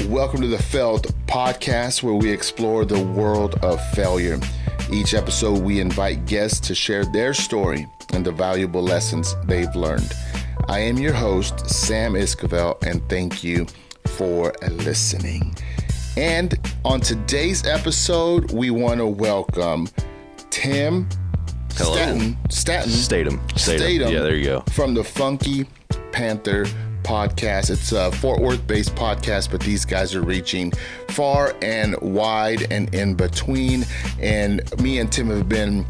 Welcome to the Failed podcast, where we explore the world of failure. Each episode, we invite guests to share their story and the valuable lessons they've learned. I am your host, Sam Esquivel, and thank you for listening. And on today's episode, we want to welcome Tim Statum. Yeah, there you go. From the Funky Panther podcast. It's a Fort Worth-based podcast, but these guys are reaching far and wide and in between. And me and Tim have been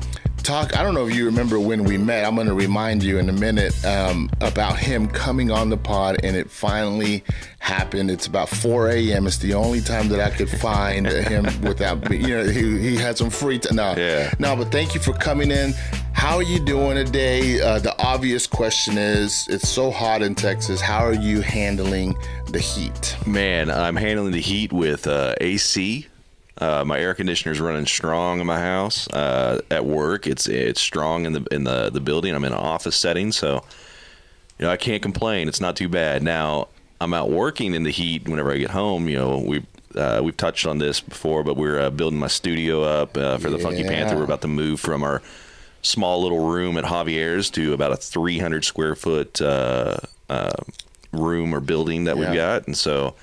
I don't know if you remember when we met. I'm going to remind you in a minute about him coming on the pod, and it finally happened. It's about 4 a.m. It's the only time that I could find him without, he had some free time. No, but thank you for coming in. How are you doing today? The obvious question is, it's so hot in Texas. How are you handling the heat? Man, I'm handling the heat with AC. My air conditioner is running strong in my house. At work, it's strong in the building. I'm in an office setting, so I can't complain. It's not too bad. Now I'm out working in the heat. Whenever I get home, we've touched on this before, but we're building my studio up for the Funky Panther. We're about to move from our small little room at Javier's to about a 300 square foot room or building that we've got, and so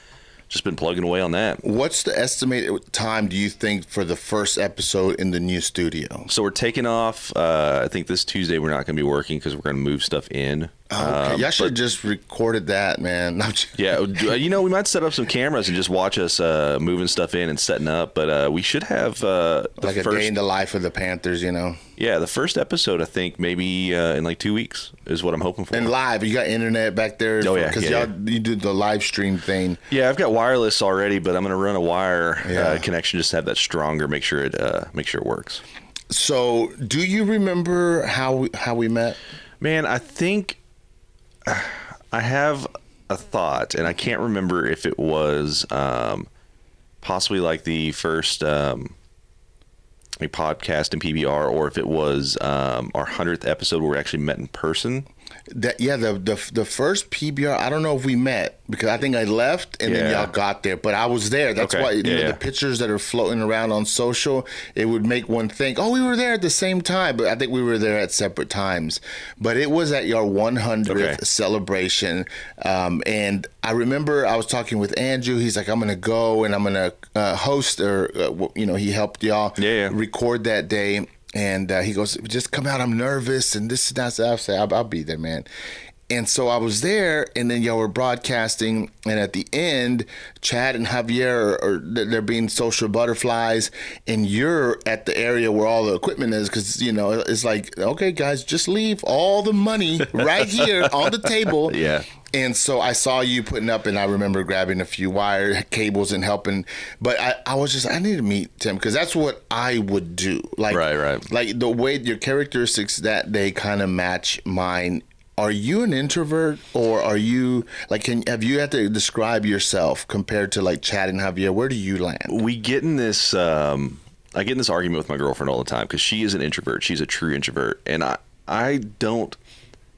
just been plugging away on that. What's the estimated time, do you think, for the first episode in the new studio? So we're taking off. I think this Tuesday we're not going to be working because we're going to move stuff in. Okay. Y'all should have just recorded that, man. Yeah, we might set up some cameras and just watch us moving stuff in and setting up. But we should have like a day in the life of the Panthers, Yeah, the first episode, I think, maybe in like 2 weeks is what I'm hoping for. And live, you got internet back there? Oh, yeah. Because you did the live stream thing. Yeah, I've got wireless already, but I'm going to run a wire connection just to have that stronger, make sure it works. So, do you remember how we met? Man, I think I have a thought, and I can't remember if it was possibly like the first podcast in PBR, or if it was our 100th episode where we actually met in person. The first PBR, I don't know if we met, because I think I left and then y'all got there, but I was there. That's why the pictures that are floating around on social, it would make one think, oh, we were there at the same time, but I think we were there at separate times. But it was at your 100th celebration, and I remember I was talking with Andrew. He's like, I'm going to go and I'm going to host, or he helped y'all record that day. And he goes, just come out. I'm nervous. And this is not so. I say, I'll be there, man. And so I was there, and then y'all were broadcasting. And at the end, Chad and Javier they're being social butterflies. And you're at the area where all the equipment is, because, it's like, okay, guys, just leave all the money right here on the table. Yeah. And so I saw you putting up, and I remember grabbing a few wire cables and helping. But I was just, I need to meet Tim, because that's what I would do. Like, right. Like the way your characteristics that day kind of match mine. Are you an introvert, or are you like? Have you had to describe yourself compared to like Chad and Javier? Where do you land? We get in this. I get in this argument with my girlfriend all the time because she is an introvert. She's a true introvert, and I don't.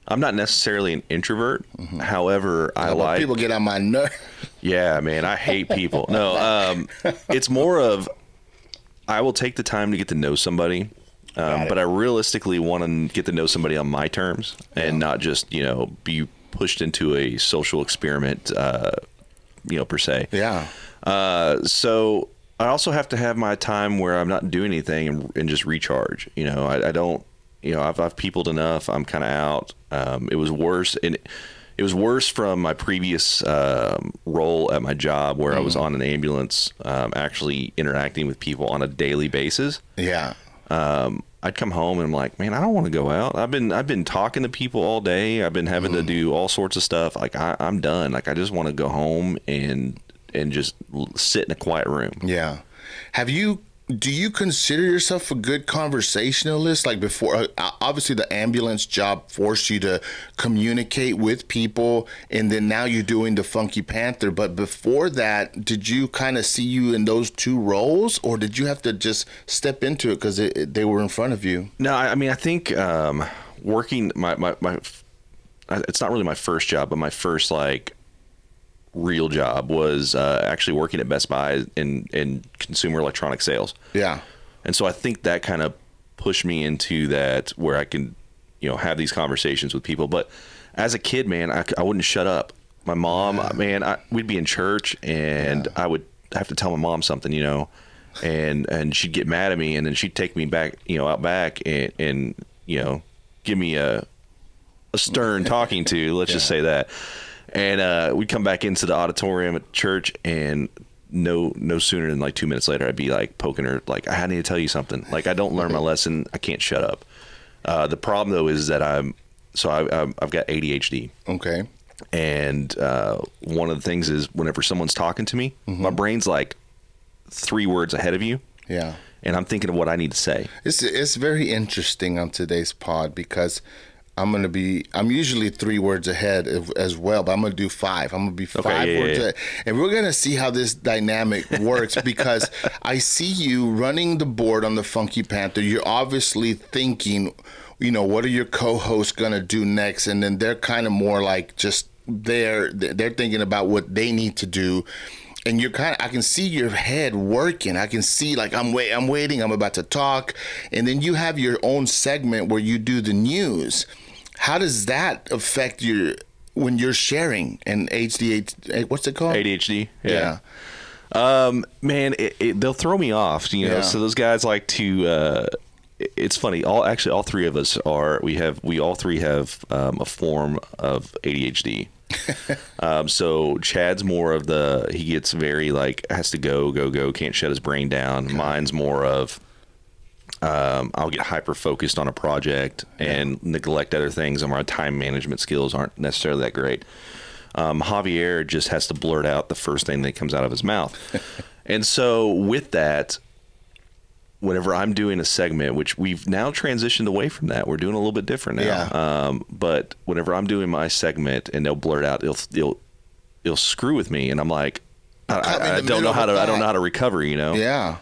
I'm not necessarily an introvert. Mm-hmm. However, I like people get on my nerves. Yeah, man, I hate people. No, it's more of I will take the time to get to know somebody, but I realistically want to get to know somebody on my terms and not just be pushed into a social experiment, per se. Yeah. So I also have to have my time where I'm not doing anything and just recharge. I don't. I've peopled enough. I'm kind of out. It was worse, and it was worse from my previous role at my job, where I was on an ambulance, actually interacting with people on a daily basis. Yeah. I'd come home and I'm like, man, I don't want to go out. I've been talking to people all day. I've been having to do all sorts of stuff. Like I'm done. Like I just want to go home and just sit in a quiet room. Yeah. Do you consider yourself a good conversationalist? Like before, obviously the ambulance job forced you to communicate with people, and then now you're doing the Funky Panther. But before that, did you kind of see you in those two roles, or did you have to just step into it because they were in front of you? No, I mean, I think working my it's not really my first job, but my first real job was actually working at Best Buy in consumer electronic sales. Yeah. And so I think that kind of pushed me into that where I can, have these conversations with people. But as a kid, man, I wouldn't shut up. My mom, man, we'd be in church and I would have to tell my mom something, and she'd get mad at me, and then she'd take me back, out back and give me a stern talking to, let's just say that. And we'd come back into the auditorium at church, and no sooner than like 2 minutes later, I'd be like poking her, like, I need to tell you something. Like, I don't learn my lesson. I can't shut up. The problem though is that I've got ADHD. Okay. And one of the things is whenever someone's talking to me, my brain's like 3 words ahead of you. Yeah. And I'm thinking of what I need to say. It's very interesting on today's pod because I'm usually 3 words ahead as well, but I'm going to do 5. I'm going to be 5 words ahead. And we're going to see how this dynamic works because I see you running the board on the Funky Panther. You're obviously thinking, what are your co-hosts going to do next? And then they're kind of more like just they're thinking about what they need to do. And I can see your head working. I can see like, I'm waiting, I'm about to talk. And then you have your own segment where you do the news. How does that affect when you're sharing and what's it called? ADHD. Yeah. Man, they'll throw me off, so those guys like to, it's funny. All 3 of us we all 3 have a form of ADHD. So Chad's more of he gets very like, has to go, can't shut his brain down. Okay. Mine's more of, I'll get hyper focused on a project and neglect other things, and my time management skills aren't necessarily that great. Javier just has to blurt out the first thing that comes out of his mouth. And so with that, whenever I'm doing a segment, which we've now transitioned away from that, we're doing a little bit different now. Yeah. But whenever I'm doing my segment and they'll blurt out, they'll screw with me, and I'm like, I don't know how to recover, Yeah.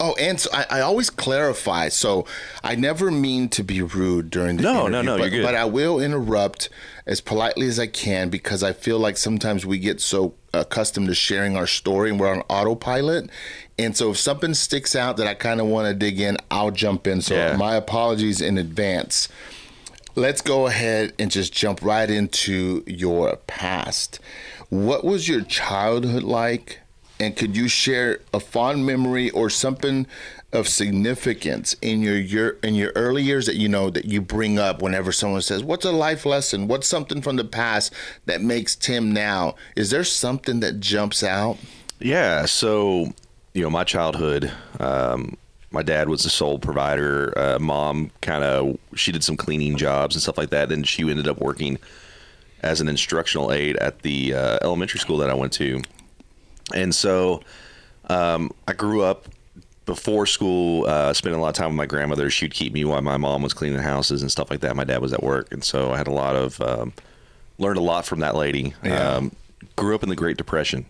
Oh, and so I always clarify. So I never mean to be rude during the interview. No, you're good. But I will interrupt as politely as I can because I feel like sometimes we get so accustomed to sharing our story and we're on autopilot. And so if something sticks out that I kind of want to dig in, I'll jump in. So my apologies in advance. Let's go ahead and just jump right into your past. What was your childhood like? And could you share a fond memory or something of significance in your early years that that you bring up whenever someone says, "What's a life lesson? What's something from the past that makes Tim now?" Is there something that jumps out? Yeah. So, my childhood, my dad was the sole provider. Mom she did some cleaning jobs and stuff like that. Then she ended up working as an instructional aide at the elementary school that I went to. And so I grew up before school, spending a lot of time with my grandmother. She'd keep me while my mom was cleaning houses and stuff like that. My dad was at work. And so I had learned a lot from that lady. Yeah. Grew up in the Great Depression.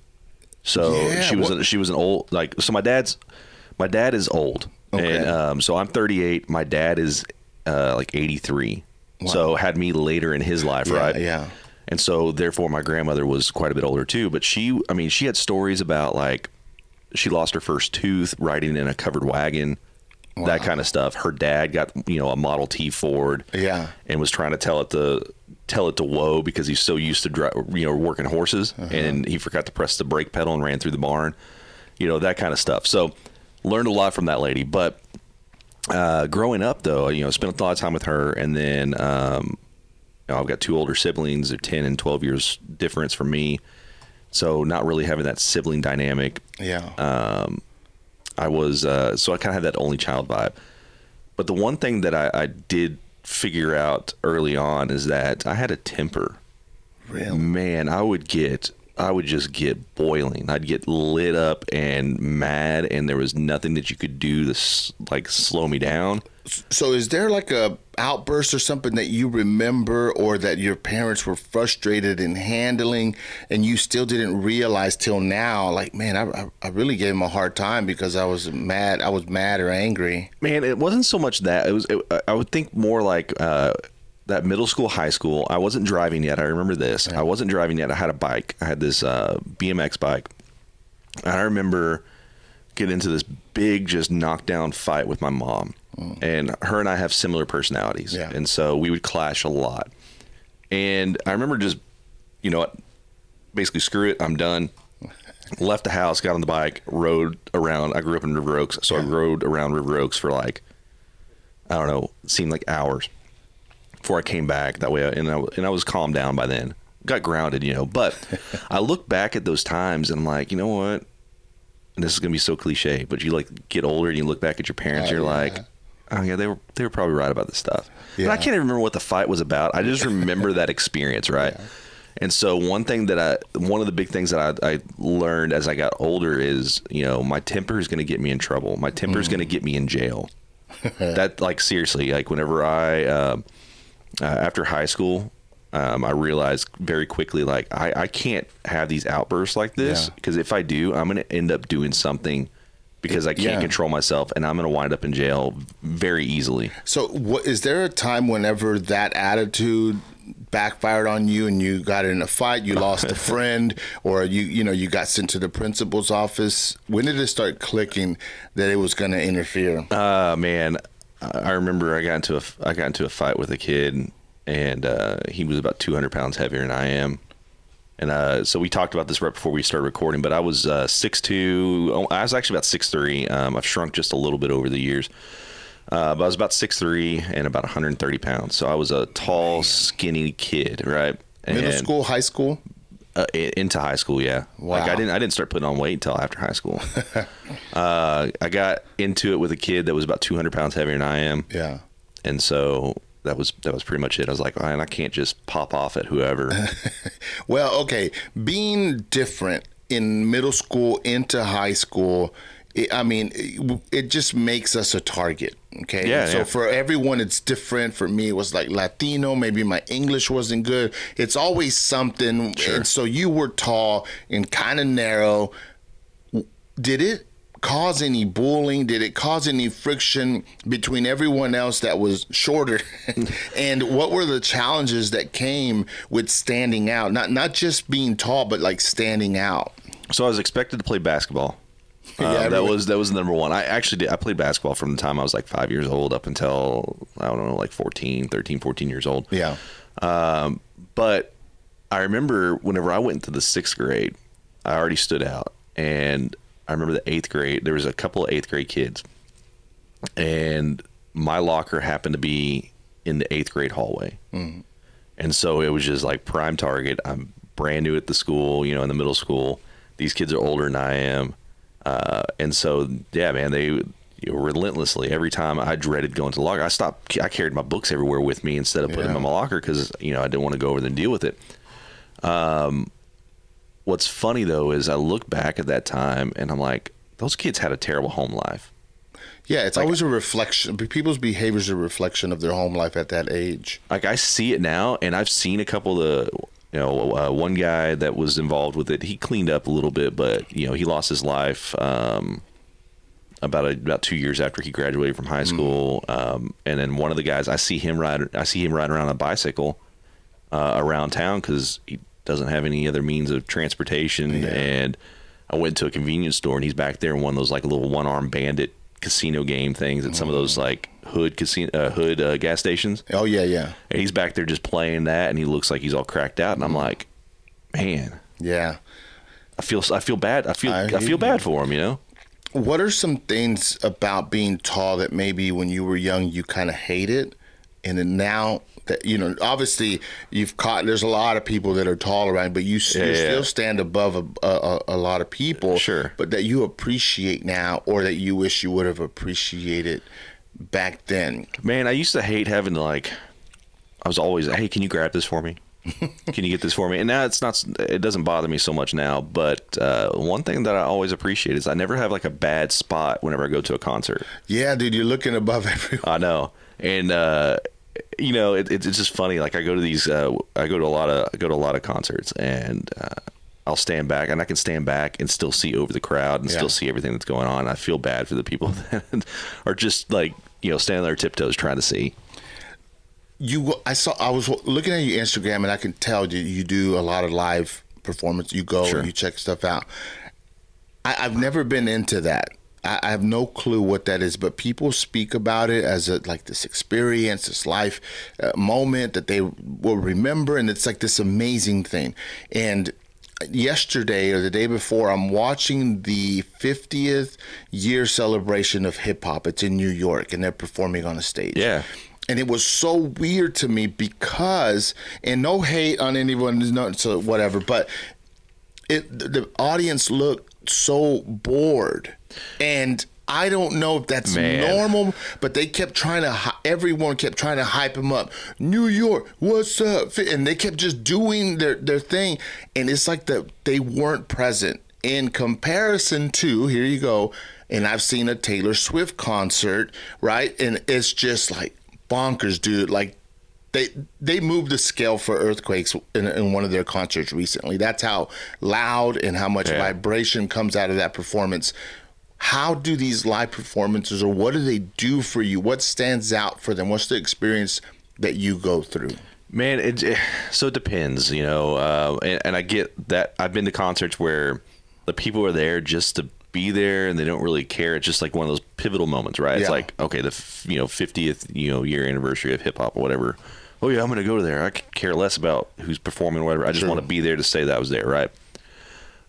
So she was an old, so my dad is old. Okay. And so I'm 38. My dad is 83. Wow. So had me later in his life, right? Yeah. And so, therefore, my grandmother was quite a bit older, too. But she had stories about, she lost her first tooth riding in a covered wagon, that kind of stuff. Her dad got, a Model T Ford. Yeah. And was trying to tell it to whoa because he's so used to, working horses. Uh-huh. And he forgot to press the brake pedal and ran through the barn. That kind of stuff. So, learned a lot from that lady. But growing up, though, spent a lot of time with her. And then... I've got 2 older siblings. They're 10 and 12 years difference from me. So not really having that sibling dynamic. Yeah. I was, so I kind of had that only child vibe. But the one thing that I did figure out early on is that I had a temper. Really? Man, I would just get boiling. I'd get lit up and mad, and there was nothing that you could do to slow me down. So is there a outburst or something that you remember or that your parents were frustrated in handling and you still didn't realize till now, man, I really gave him a hard time because I was mad or angry? Man, it wasn't so much that. I would think more that middle school, high school, I wasn't driving yet. I remember this. Yeah. I wasn't driving yet. I had a bike. I had this BMX bike. And I remember getting into this big, just knockdown fight with my mom. And her and I have similar personalities. Yeah. And so we would clash a lot. And I remember just, you know what, basically screw it, I'm done. Left the house, got on the bike, rode around. I grew up in River Oaks, so I rode around River Oaks for like, I don't know, it seemed like hours before I came back. That way, and I was calmed down by then. Got grounded, you know. But I look back at those times and I'm like, you know what? And this is gonna be so cliche, but you like get older and you look back at your parents, you're like, oh yeah, they were probably right about this stuff. Yeah. But I can't even remember what the fight was about. I just remember that experience, right? Yeah. And so one of the big things that I learned as I got older is, you know, my temper is going to get me in trouble. My temper is going to get me in jail. That, like, seriously, like whenever after high school, I realized very quickly, like, I can't have these outbursts like this, because if I do, I'm going to end up doing something because I can't control myself, and I'm going to wind up in jail very easily. So is there a time whenever that attitude backfired on you and you got in a fight, you lost a friend, or you got sent to the principal's office? When did it start clicking that it was going to interfere? Man, I remember I got into a fight with a kid, and he was about 200 pounds heavier than I am. And so we talked about this right before we started recording, but I was 6'2". I was actually about 6'3". I've shrunk just a little bit over the years. But I was about 6'3" and about 130 pounds. So I was a tall, skinny kid, right? Middle school, high school? Into high school, yeah. Wow. Like I didn't start putting on weight until after high school. I got into it with a kid that was about 200 pounds heavier than I am. Yeah. And so that was pretty much it. I was like, man, I can't just pop off at whoever. Well, okay. Being different in middle school into high school, it just makes us a target. Okay. Yeah, so for everyone, it's different. For me, it was like Latino. Maybe my English wasn't good. It's always something. Sure. And so you were tall and kind of narrow. Did it cause any bullying? Did it cause any friction between everyone else that was shorter? And what were the challenges that came with standing out? Not just being tall, but like standing out. So I was expected to play basketball. That was number one. I played basketball from the time I was like 5 years old up until, I don't know, like 13, 14 years old. Yeah. But I remember whenever I went into the 6th grade, I already stood out. And I remember the 8th grade, there was a couple of 8th grade kids. And my locker happened to be in the 8th grade hallway. Mm-hmm. And so it was just like prime target. I'm brand new at the school, in the middle school. These kids are older than I am. And so, yeah, man, they relentlessly, every time I dreaded going to the locker, I carried my books everywhere with me instead of putting them in my locker because, I didn't want to go over there and deal with it. What's funny, though, is I look back at that time and I'm like, those kids had a terrible home life. Yeah, it's like, always a reflection. People's behavior is a reflection of their home life at that age. Like, I see it now, and I've seen a couple of one guy that was involved with it, he cleaned up a little bit, but, he lost his life about 2 years after he graduated from high school. And then one of the guys, I see him ride around on a bicycle around town because he doesn't have any other means of transportation. Yeah. And I went to a convenience store, and he's back there in one of those like little one-armed bandit casino game things at some of those like hood gas stations. Oh yeah, yeah. And he's back there just playing that, and he looks like he's all cracked out. And I'm like, man, yeah. I feel bad. I feel bad for him. What are some things about being tall that maybe when you were young you kind of hated, and then now that obviously there's a lot of people that are tall around, but you still stand above a lot of people. Sure. But that you appreciate now, or that you wish you would have appreciated back then. Man, I used to hate having to I was always, hey, can you grab this for me? Can you get this for me? And now it doesn't bother me so much now. But one thing that I always appreciate is I never have like a bad spot whenever I go to a concert. Yeah, dude, you're looking above everyone. I know. And it's just funny. Like I go to a lot of concerts, and I'll stand back, and I can stand back and still see over the crowd and still see everything that's going on. I feel bad for the people that are just standing there tiptoes trying to see. I was looking at your Instagram, and I can tell you do a lot of live performance. You go and you check stuff out. I've never been into that. I have no clue what that is, but people speak about it as like this experience, this life moment that they will remember, and it's like this amazing thing. And yesterday or the day before, I'm watching the 50th year celebration of hip hop. It's in New York, and they're performing on a stage. Yeah. And it was so weird to me because, and no hate on anyone, no, so whatever, but the audience looked so bored. And I don't know if that's normal, but they kept trying to, everyone kept trying to hype him up. New York, what's up? And they kept just doing their thing. And it's like they weren't present in comparison to, here you go, and I've seen a Taylor Swift concert, right? And it's just like bonkers, dude. Like, they moved the scale for earthquakes in one of their concerts recently. That's how loud and how much vibration comes out of that performance. How do these live performances, or what do they do for you? What stands out for them? What's the experience that you go through? Man, so it depends, you know, and I get that. I've been to concerts where the people are there just to be there, and they don't really care. It's just like one of those pivotal moments, right? It's like, okay, the 50th year anniversary of hip hop or whatever. Oh yeah, I'm gonna go there. I could care less about who's performing or whatever. I just want to be there to say that I was there, right?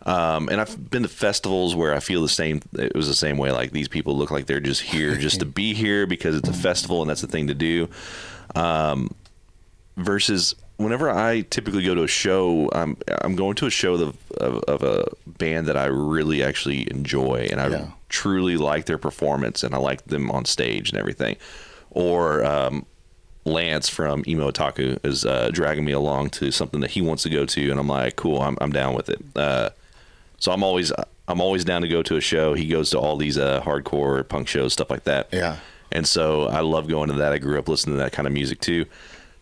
And I've been to festivals where I feel the same. It was the same way. Like, these people look like they're just here just to be here because it's a festival and that's the thing to do. Versus whenever I typically go to a show, I'm going to a show of a band that I really actually enjoy, and I truly like their performance, and I like them on stage and everything. Or Lance from Emo Otaku is dragging me along to something that he wants to go to, and I'm like, cool, I'm down with it. So I'm always down to go to a show. He goes to all these hardcore punk shows, stuff like that. Yeah. And so I love going to that. I grew up listening to that kind of music too.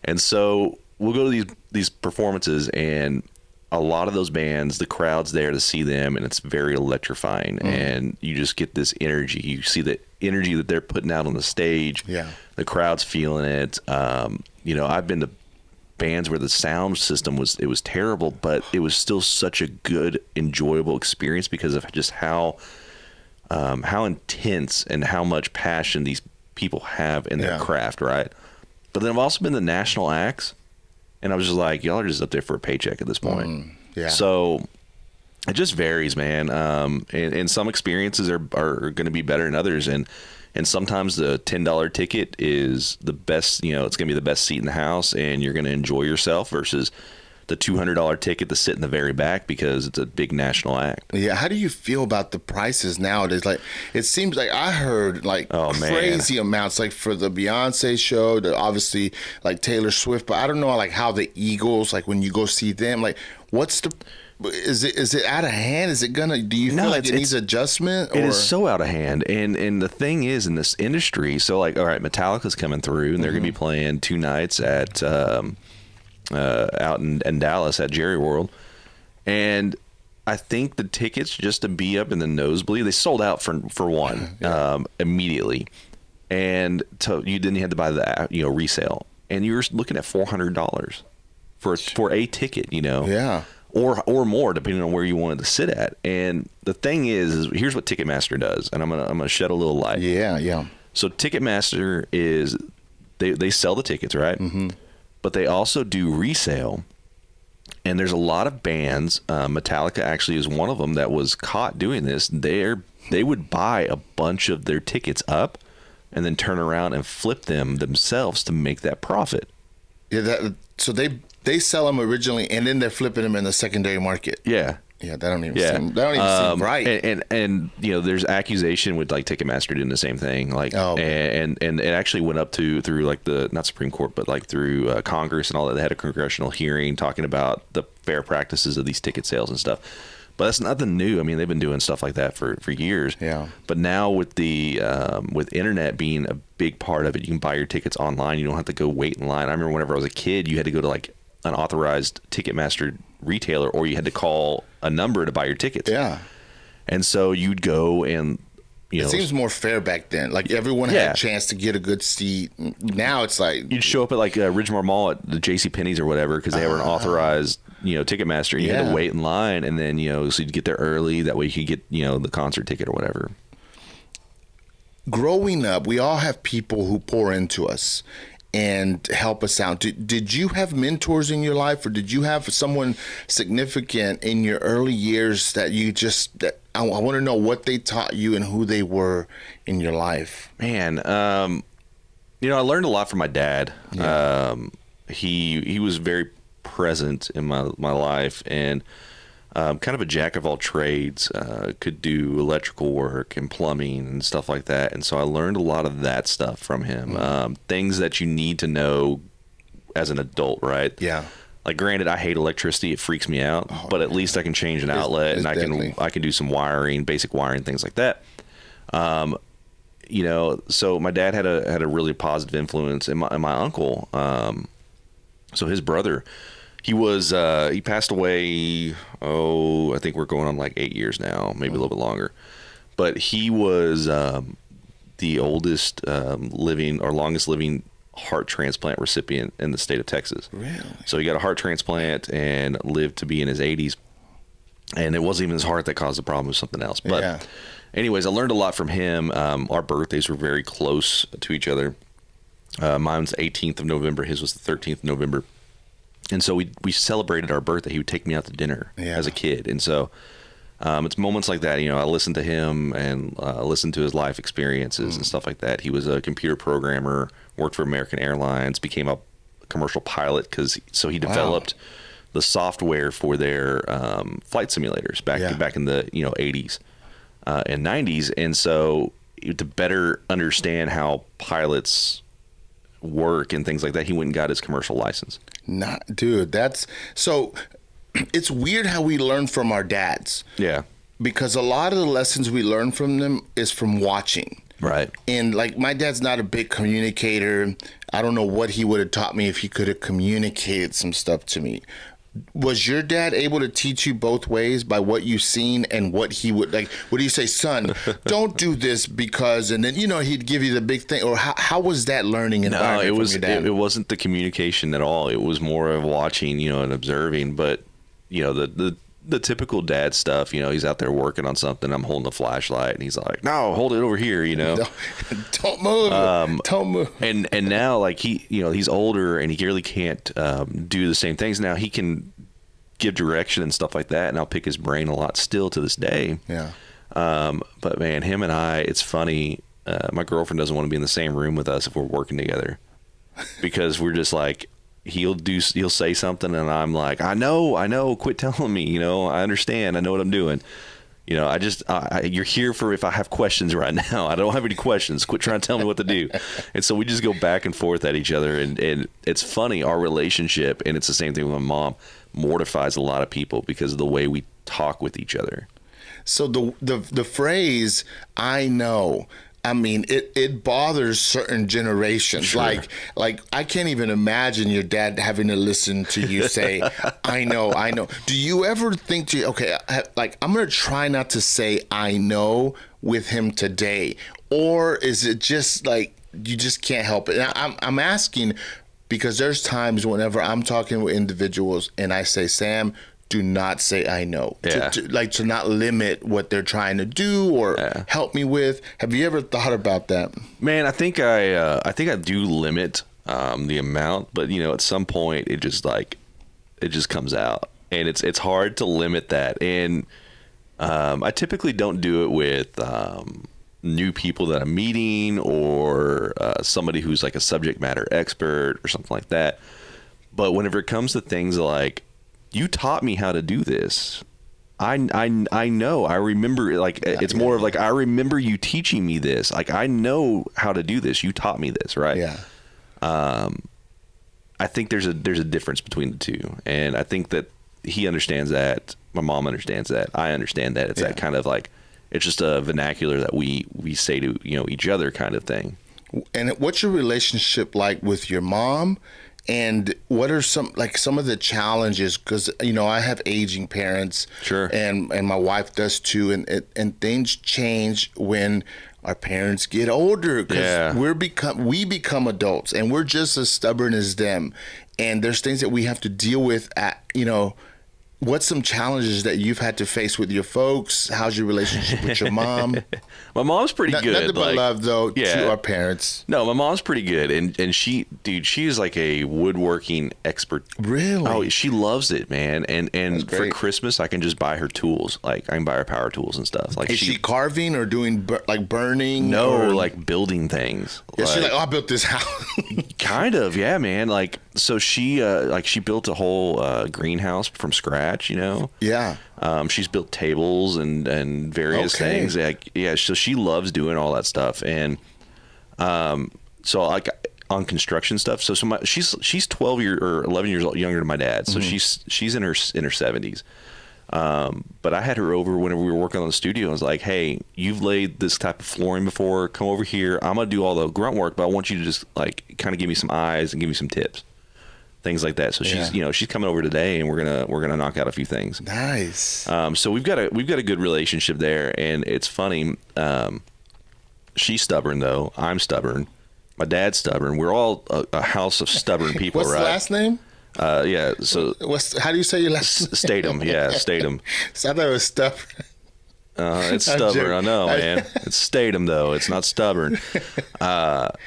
And so we'll go to these performances, and a lot of those bands, the crowd's there to see them, and it's very electrifying. And you just get this energy. You see the energy that they're putting out on the stage. Yeah. The crowd's feeling it. I've been to bands where the sound system was terrible, but it was still such a good, enjoyable experience because of just how intense and how much passion these people have in their craft, right? But then I've also been to national acts, and I was just like, y'all are just up there for a paycheck at this point. So it just varies, man. And some experiences are going to be better than others, and sometimes the $10 ticket is the best. It's going to be the best seat in the house, and you're going to enjoy yourself, versus the $200 ticket to sit in the very back because it's a big national act. Yeah. How do you feel about the prices nowadays? Like, it seems like I heard crazy amounts, like for the Beyonce show, obviously like Taylor Swift, but I don't know like how the Eagles, like when you go see them, like is it out of hand? Is it do you feel like it needs adjustment? It is so out of hand. And the thing is, in this industry, so like, all right, Metallica's coming through, and they're going to be playing 2 nights at out in Dallas at Jerry World, and I think the tickets just to be up in the nosebleed, they sold out for one immediately, and you didn't have to buy the resale, and you were looking at $400 for a ticket, or more depending on where you wanted to sit at. And the thing is here's what Ticketmaster does, and I'm gonna shed a little light. So Ticketmaster is they sell the tickets, right? But they also do resale, and there's a lot of bands. Metallica actually is one of them that was caught doing this. They would buy a bunch of their tickets up, and then turn around and flip them themselves to make that profit. So they sell them originally, and then they're flipping them in the secondary market. That don't even seem right. And there's accusation with like Ticketmaster doing the same thing. Like, and it actually went up through like the, not Supreme Court, but like through Congress and all that. They had a congressional hearing talking about the fair practices of these ticket sales and stuff. But that's nothing new. I mean, they've been doing stuff like that for years. But now with the with internet being a big part of it, you can buy your tickets online. You don't have to go wait in line. I remember whenever I was a kid, you had to go to like an authorized Ticketmaster retailer, or you had to call a number to buy your tickets. And so you'd go, and It seems more fair back then. Like everyone had a chance to get a good seat. Now it's like you'd show up at like Ridgemore Mall at the JCPenney's or whatever because they were an authorized, Ticketmaster. And you had to wait in line, and then so you'd get there early. That way you could get the concert ticket or whatever. Growing up, we all have people who pour into us and help us out. Did you have mentors in your life, or did you have someone significant in your early years that you just I want to know what they taught you and who they were in your life? Man, I learned a lot from my dad. Yeah. He was very present in my life, and kind of a jack of all trades, could do electrical work and plumbing and stuff like that. And so I learned a lot of that stuff from him. Things that you need to know as an adult, right? Yeah. Like, granted, I hate electricity. It freaks me out, but at least I can change an outlet, and I can do some wiring, basic wiring, things like that. So my dad had a really positive influence, and my uncle, so his brother, he passed away, I think we're going on like 8 years now, maybe a little bit longer. But he was the oldest longest living heart transplant recipient in the state of Texas. Really? So he got a heart transplant and lived to be in his 80s. And it wasn't even his heart that caused the problem, it was something else. But anyways, I learned a lot from him. Our birthdays were very close to each other. Mine's 18th of November. His was the 13th of November. And so we celebrated our birthday. He would take me out to dinner as a kid. And so it's moments like that. I listened to him and listened to his life experiences and stuff like that. He was a computer programmer, worked for American Airlines, became a commercial pilot so he developed the software for their flight simulators back in the 80s and 90s. And so to better understand how pilots work and things like that, he went and got his commercial license. Dude, that's so. It's weird how we learn from our dads. Yeah. Because a lot of the lessons we learn from them is from watching. Right. And like, my dad's not a big communicator. I don't know what he would have taught me if he could have communicated some stuff to me. Was your dad able to teach you both ways by what you've seen and what he would like? Would he say, son, don't do this because, and then, he'd give you the big thing? Or how was that learning environment from your dad? It wasn't the communication at all. It was more of watching, and observing. But, the typical dad stuff, he's out there working on something. I'm holding a flashlight and he's like, no, hold it over here, Don't move. Don't move. And now, like, he's older and he really can't do the same things. Now he can give direction and stuff like that, and I'll pick his brain a lot still to this day. Yeah. But man, him and I, it's funny. My girlfriend doesn't want to be in the same room with us if we're working together, because we're just like, he'll say something and I'm like, I know, quit telling me, I understand, I know what I'm doing. You're here for if I have questions right now. I don't have any questions. Quit trying to tell me what to do. And so we just go back and forth at each other, and it's funny, our relationship, and it's the same thing with my mom, mortifies a lot of people because of the way we talk with each other. So the phrase, I know, I mean, it bothers certain generations. Sure. Like I can't even imagine your dad having to listen to you say, I know. Do you ever think I'm going to try not to say I know with him today? Or is it just like, you just can't help it? And I'm asking because there's times whenever I'm talking with individuals and I say, Sam, do not say I know. Yeah. To not limit what they're trying to do or help me with. Have you ever thought about that? Man, I think I do limit the amount, but at some point it just comes out, and it's hard to limit that. And I typically don't do it with new people that I'm meeting or somebody who's like a subject matter expert or something like that. But whenever it comes to things like, you taught me how to do this, I know, I remember, like, it's more of like, I remember you teaching me this. Like, I know how to do this. You taught me this, right? Yeah. I think there's a difference between the two. And I think that he understands that. My mom understands that. I understand that. It's that kind of like, it's just a vernacular that we say to, each other kind of thing. And what's your relationship like with your mom And what are some of the challenges? Because I have aging parents, sure, and my wife does too, and things change when our parents get older, because we become adults, and we're just as stubborn as them. And there's things that we have to deal with what's some challenges that you've had to face with your folks? How's your relationship with your mom? My mom's pretty good. Nothing but love, though, to our parents. No, my mom's pretty good. And she is like a woodworking expert. Really? Oh, she loves it, man. And for Christmas, I can just buy her tools. Like, I can buy her power tools and stuff. Like, is she carving or doing, burning? No, like building things. Yeah, she's like, I built this house. Kind of, yeah, man. Like, so she built a whole greenhouse from scratch. Yeah. She's built tables and various things. Like, yeah, so she loves doing all that stuff. And so like on construction stuff. So she's 12 years or 11 years younger than my dad. So she's in her 70s. But I had her over whenever we were working on the studio. I was like, hey, you've laid this type of flooring before. Come over here. I'm gonna do all the grunt work, but I want you to just like kind of give me some eyes and give me some tips. Things like that. So she's coming over today, and we're gonna knock out a few things. Nice. So we've got a good relationship there, and it's funny. She's stubborn though. I'm stubborn. My dad's stubborn. We're all a house of stubborn people. What's right? the last name? Yeah. So how do you say your last name? Statum? Yeah, Statum. So I thought it was stubborn. It's stubborn. I know, man. It's Statum though. It's not stubborn.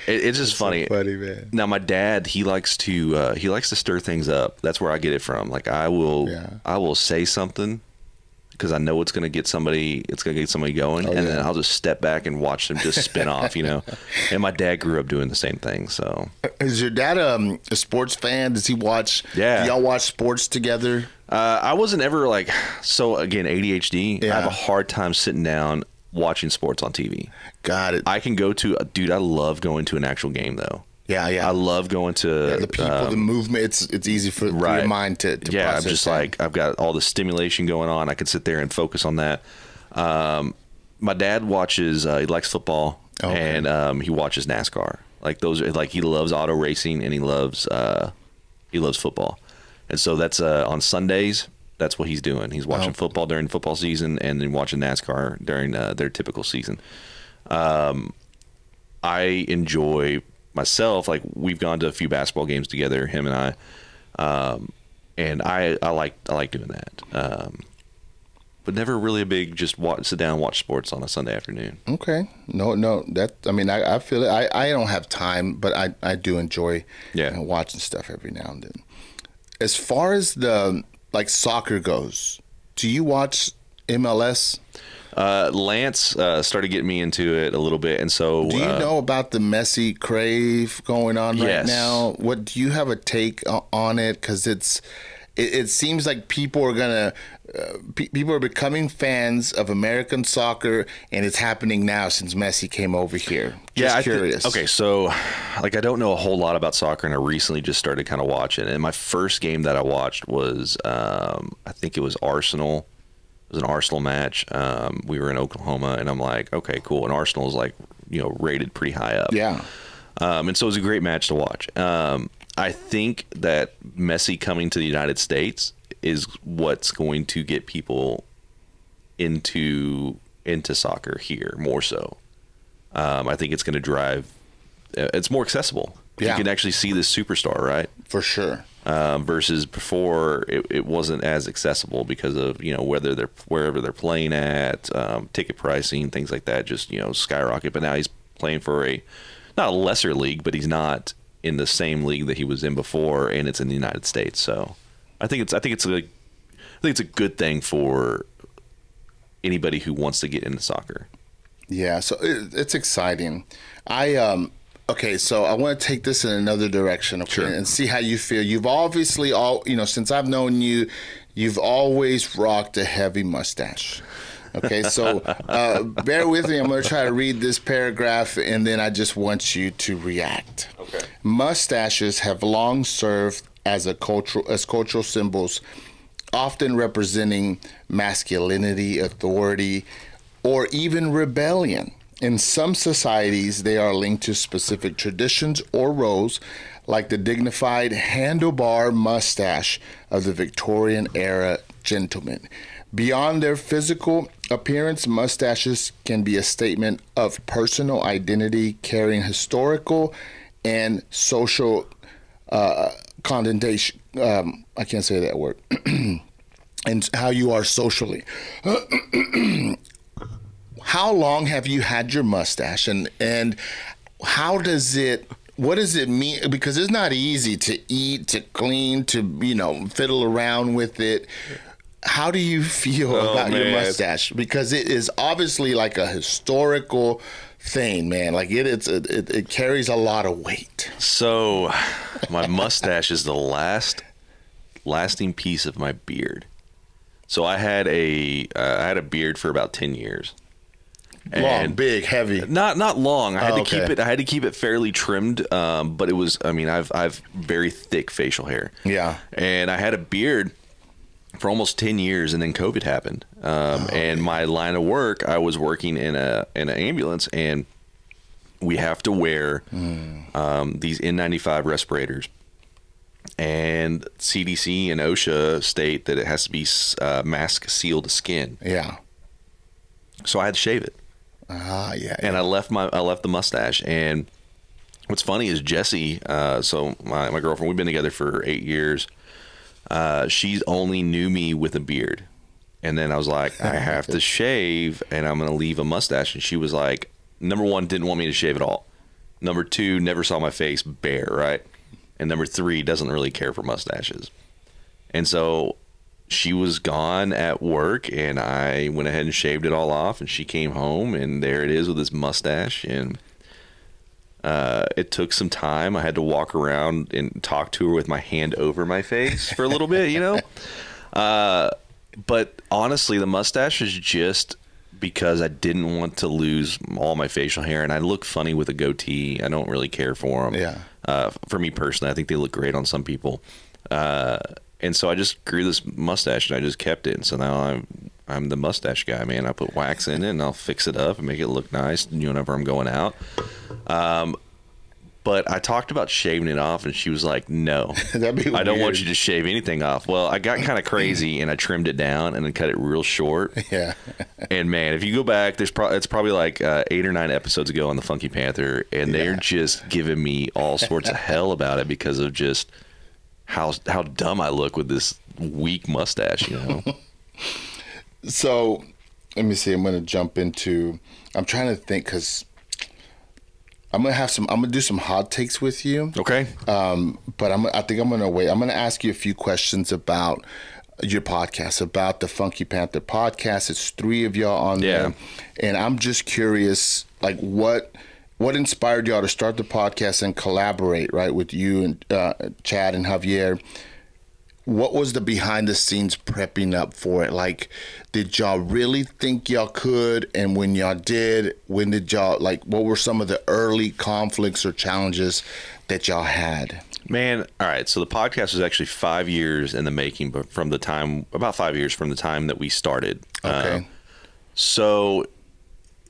It's just funny. So funny, man. Now my dad, he likes to stir things up. That's where I get it from. Like I will say something because I know it's gonna get somebody going, and then I'll just step back and watch them just spin off. And my dad grew up doing the same thing. So is your dad a sports fan? Does he watch? Yeah. Do y'all watch sports together? I wasn't ever so again, ADHD. Yeah. I have a hard time sitting down watching sports on TV. Got it. I can go to, I love going to an actual game though. Yeah. I love going to the people, the movement. It's easy for your mind to process. I'm just I've got all the stimulation going on. I could sit there and focus on that. My dad watches, he likes football, and he watches NASCAR. Like those are he loves auto racing, and he loves football. And so that's on Sundays. That's what he's doing. He's watching football during football season, and then watching NASCAR during their typical season. I enjoy myself. Like we've gone to a few basketball games together, him and I, and I like doing that. But never really a big just sit down and watch sports on a Sunday afternoon. Okay, no, I feel it. I don't have time, but I do enjoy watching stuff every now and then. As far as the soccer goes, do you watch MLS? Lance started getting me into it a little bit, and so do you know about the Messi crave going on right now? What do you have a take on it? Because it seems like people are becoming fans of American soccer, and it's happening now since Messi came over here. Just curious. Okay, so I don't know a whole lot about soccer, and I recently just started kind of watching. And my first game that I watched was I think it was Arsenal. It was an Arsenal match. We were in Oklahoma, and I'm like, okay, cool. And Arsenal is rated pretty high up. Yeah. And so it was a great match to watch. I think that Messi coming to the United States is what's going to get people into soccer here more so. I think it's going to drive. It's more accessible. Yeah. You can actually see this superstar, right? For sure. Versus before, it wasn't as accessible because of wherever they're playing at, ticket pricing, things like that. Just skyrocket. But now he's playing for not a lesser league, but he's not in the same league that he was in before, and it's in the United States. So I think it's a good thing for anybody who wants to get into soccer. Yeah, so it's exciting. Okay, so I want to take this in another direction, okay, and see how you feel. You've obviously since I've known you, you've always rocked a heavy mustache. Okay, so bear with me. I'm going to try to read this paragraph, and then I just want you to react. Okay. Mustaches have long served as cultural symbols, often representing masculinity, authority, or even rebellion. In some societies, they are linked to specific traditions or roles, like the dignified handlebar mustache of the Victorian era gentleman. Beyond their physical appearance, mustaches can be a statement of personal identity, carrying historical and social connotation. I can't say that word. And how you are socially. How long have you had your mustache, and how does it? What does it mean? Because it's not easy to eat, to clean, to fiddle around with it. How do you feel about your mustache? Because it is obviously like a historical thing, man. Like it carries a lot of weight. So, my mustache is the lasting piece of my beard. So I had a beard for about 10 years. Long, big, heavy. Not long. I had to keep it fairly trimmed. But it was. I mean, I've very thick facial hair. Yeah. And I had a beard for almost 10 years, and then COVID happened. And my line of work, I was working in an ambulance, and we have to wear these N95 respirators. And CDC and OSHA state that it has to be mask sealed skin. Yeah. So I had to shave it. Yeah. And I left the mustache. And what's funny is Jessie, so my girlfriend, we've been together for 8 years. She only knew me with a beard. And then I was like, I have to shave, and I'm going to leave a mustache. And she was like, number one, didn't want me to shave at all. Number two, never saw my face bare, right? And number three, doesn't really care for mustaches. And so she was gone at work, and I went ahead and shaved it all off, and she came home, and there it is with this mustache. And it took some time. I had to walk around and talk to her with my hand over my face for a little bit, But honestly, the mustache is just because I didn't want to lose all my facial hair, and I look funny with a goatee. I don't really care for them. Yeah. For me personally, I think they look great on some people. And so I just grew this mustache, and I just kept it. And so now I'm the mustache guy, man. I put wax in it, and I'll fix it up and make it look nice whenever I'm going out. But I talked about shaving it off, and she was like, no, That'd be weird. I don't want you to shave anything off. Well, I got kind of crazy, and I trimmed it down and then cut it real short. Yeah. And man, if you go back, it's probably like 8 or 9 episodes ago on the Funky Panther, and they're just giving me all sorts of hell about it because of just how dumb I look with this weak mustache, So, let me see. I'm going to jump into. I'm trying to think because I'm gonna do some hot takes with you. Okay. But I think I'm gonna wait. I'm gonna ask you a few questions about your podcast, about the Funky Panther podcast. It's 3 of y'all on there, and I'm just curious, like what inspired y'all to start the podcast and collaborate, right, with you and Chad and Javier. What was the behind the scenes prepping up for it? Like, did y'all really think y'all could? And when y'all did, when did y'all, like, what were some of the early conflicts or challenges that y'all had? Man, all right. So the podcast was actually 5 years in the making, but about 5 years from the time that we started. Okay. So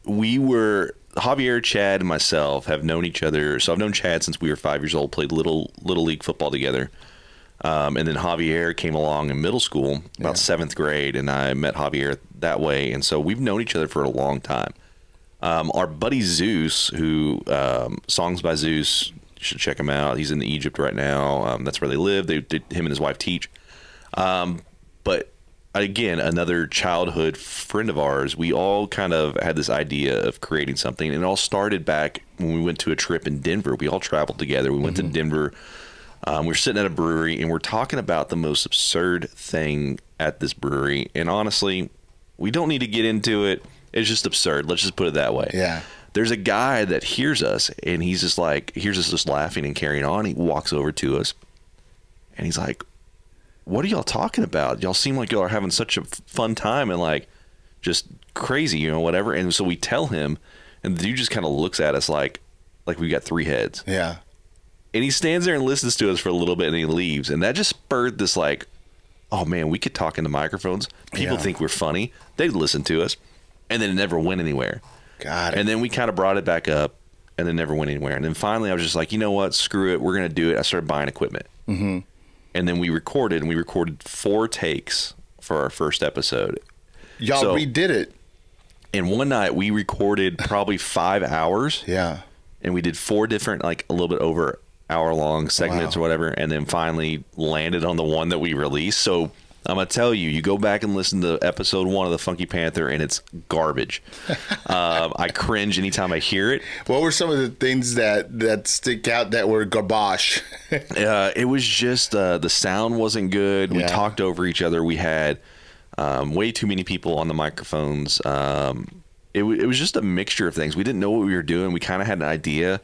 Javier, Chad, and myself have known each other. So I've known Chad since we were 5 years old, played little league football together. And then Javier came along in middle school, about 7th grade, and I met Javier that way. And so we've known each other for a long time. Our buddy Zeus, who Songs by Zeus, you should check him out. He's in Egypt right now. That's where they live. Him and his wife teach. But again, another childhood friend of ours. We all kind of had this idea of creating something, and it all started back when we went to a trip in Denver. We all traveled together. We went to Denver. We were sitting at a brewery, and we're talking about the most absurd thing at this brewery. And honestly, we don't need to get into it. It's just absurd. Let's just put it that way. Yeah. There's a guy that hears us, and he's just like, hears us just laughing and carrying on. He walks over to us, and he's like, what are y'all talking about? Y'all seem like y'all are having such a fun time and like just crazy, whatever. And so we tell him, and the dude just kind of looks at us like we got 3 heads. Yeah. And he stands there and listens to us for a little bit, and he leaves. And that just spurred this like, oh man, we could talk into microphones. People think we're funny. They listen to us. And then it never went anywhere. Got it. And then we kind of brought it back up and then never went anywhere. And then finally I was just like, you know what? Screw it. We're going to do it. I started buying equipment. Mm-hmm. And then we recorded 4 takes for our first episode. Y'all redid it. And one night we recorded probably 5 hours. Yeah. And we did 4 different, like a little bit over hour-long segments or whatever, and then finally landed on the one that we released. So I'm going to tell you, you go back and listen to episode 1 of The Funky Panther, and it's garbage. I cringe anytime I hear it. What were some of the things that stick out that were garbage? It was just the sound wasn't good. We talked over each other. We had way too many people on the microphones. It was just a mixture of things. We didn't know what we were doing. We kind of had an idea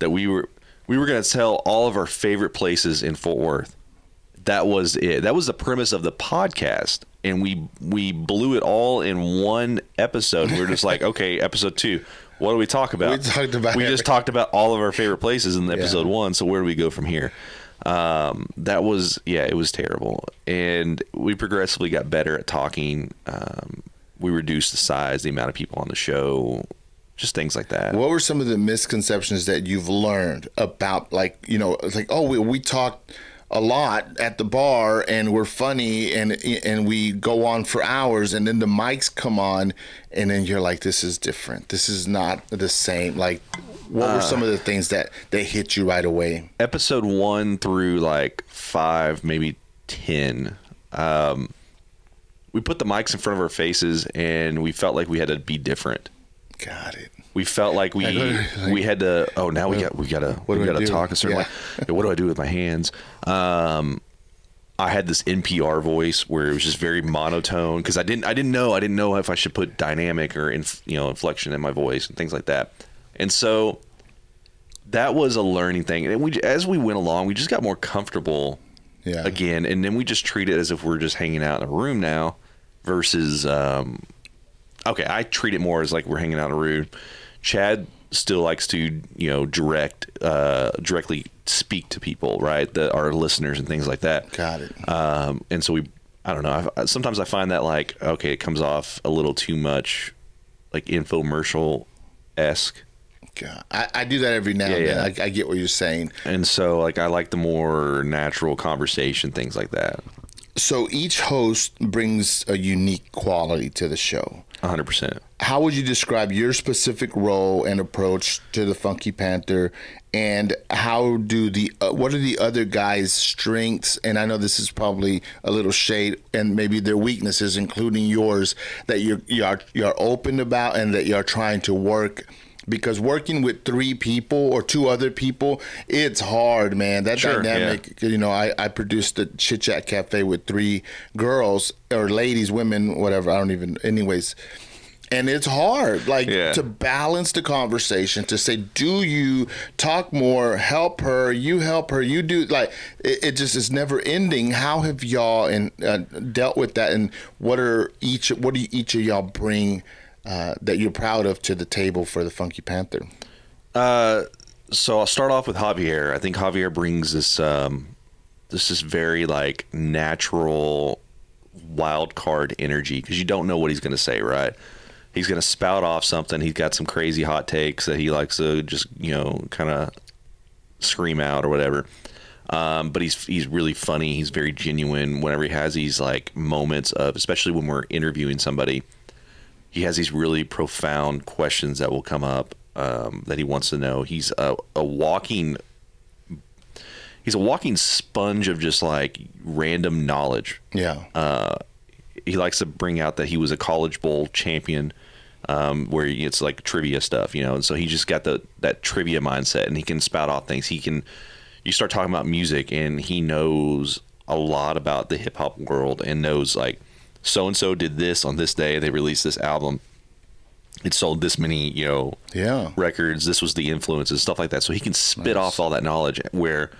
that we were going to tell all of our favorite places in Fort Worth. That was it. That was the premise of the podcast. And we blew it all in one episode. We were just like, okay, episode 2, what do we talk about? We just talked about all of our favorite places in episode 1. So where do we go from here? It was terrible. And we progressively got better at talking. We reduced the size, the amount of people on the show, just things like that. What were some of the misconceptions that you've learned about, like, you know, it's like, oh, we talked a lot at the bar and we're funny and we go on for hours, and then the mics come on and then you're like, this is different. This is not the same. Like, what were some of the things that they hit you right away? Episode 1 through like 5, maybe 10. We put the mics in front of our faces and we felt like we had to be different. Got it. We felt like we had to. Oh, now we gotta talk a certain way. What do I do with my hands? I had this NPR voice where it was just very monotone because I didn't know if I should put dynamic or inflection in my voice and things like that. And so that was a learning thing. And as we went along, we just got more comfortable again. And then we just treat it as if we're just hanging out in a room now versus. Okay, I treat it more as like we're hanging out in a room. Chad still likes to, directly speak to people, right? Our listeners and things like that. Got it. And so I don't know. Sometimes I find that like, okay, it comes off a little too much, like infomercial-esque. God, I do that every now and then. I get what you're saying. And so like I like the more natural conversation, things like that. So each host brings a unique quality to the show. 100%. How would you describe your specific role and approach to the Funky Panther, and how do what are the other guys' strengths? And I know this is probably a little shade, and maybe their weaknesses, including yours, that you're open about and that you're trying to work. Because working with 3 people or 2 other people, it's hard, man. That dynamic, I produced the Chit Chat Cafe with 3 girls or ladies, women, whatever. Anyways. And it's hard, to balance the conversation, to say, do you talk more, help her, you help her, you do, it just is never ending. How have y'all dealt with that, and what do each of y'all bring that you're proud of to the table for the Funky Panther? So I'll start off with Javier. I think Javier brings this is very like natural wild card energy, because you don't know what he's going to say, right? He's going to spout off something. He's got some crazy hot takes that he likes to just, kind of scream out or whatever. But he's really funny. He's very genuine whenever he has these like moments of, especially when we're interviewing somebody, he has these really profound questions that will come up that he wants to know. He's a walking sponge of just like random knowledge. Yeah. He likes to bring out that he was a College Bowl champion, where it's like trivia stuff, and so he just got that trivia mindset, and he can spout off things. You start talking about music, and he knows a lot about the hip hop world, and knows like, so-and-so did this on this day. They released this album. It sold this many, records. This was the influences, stuff like that. So he can spit off all that knowledge, where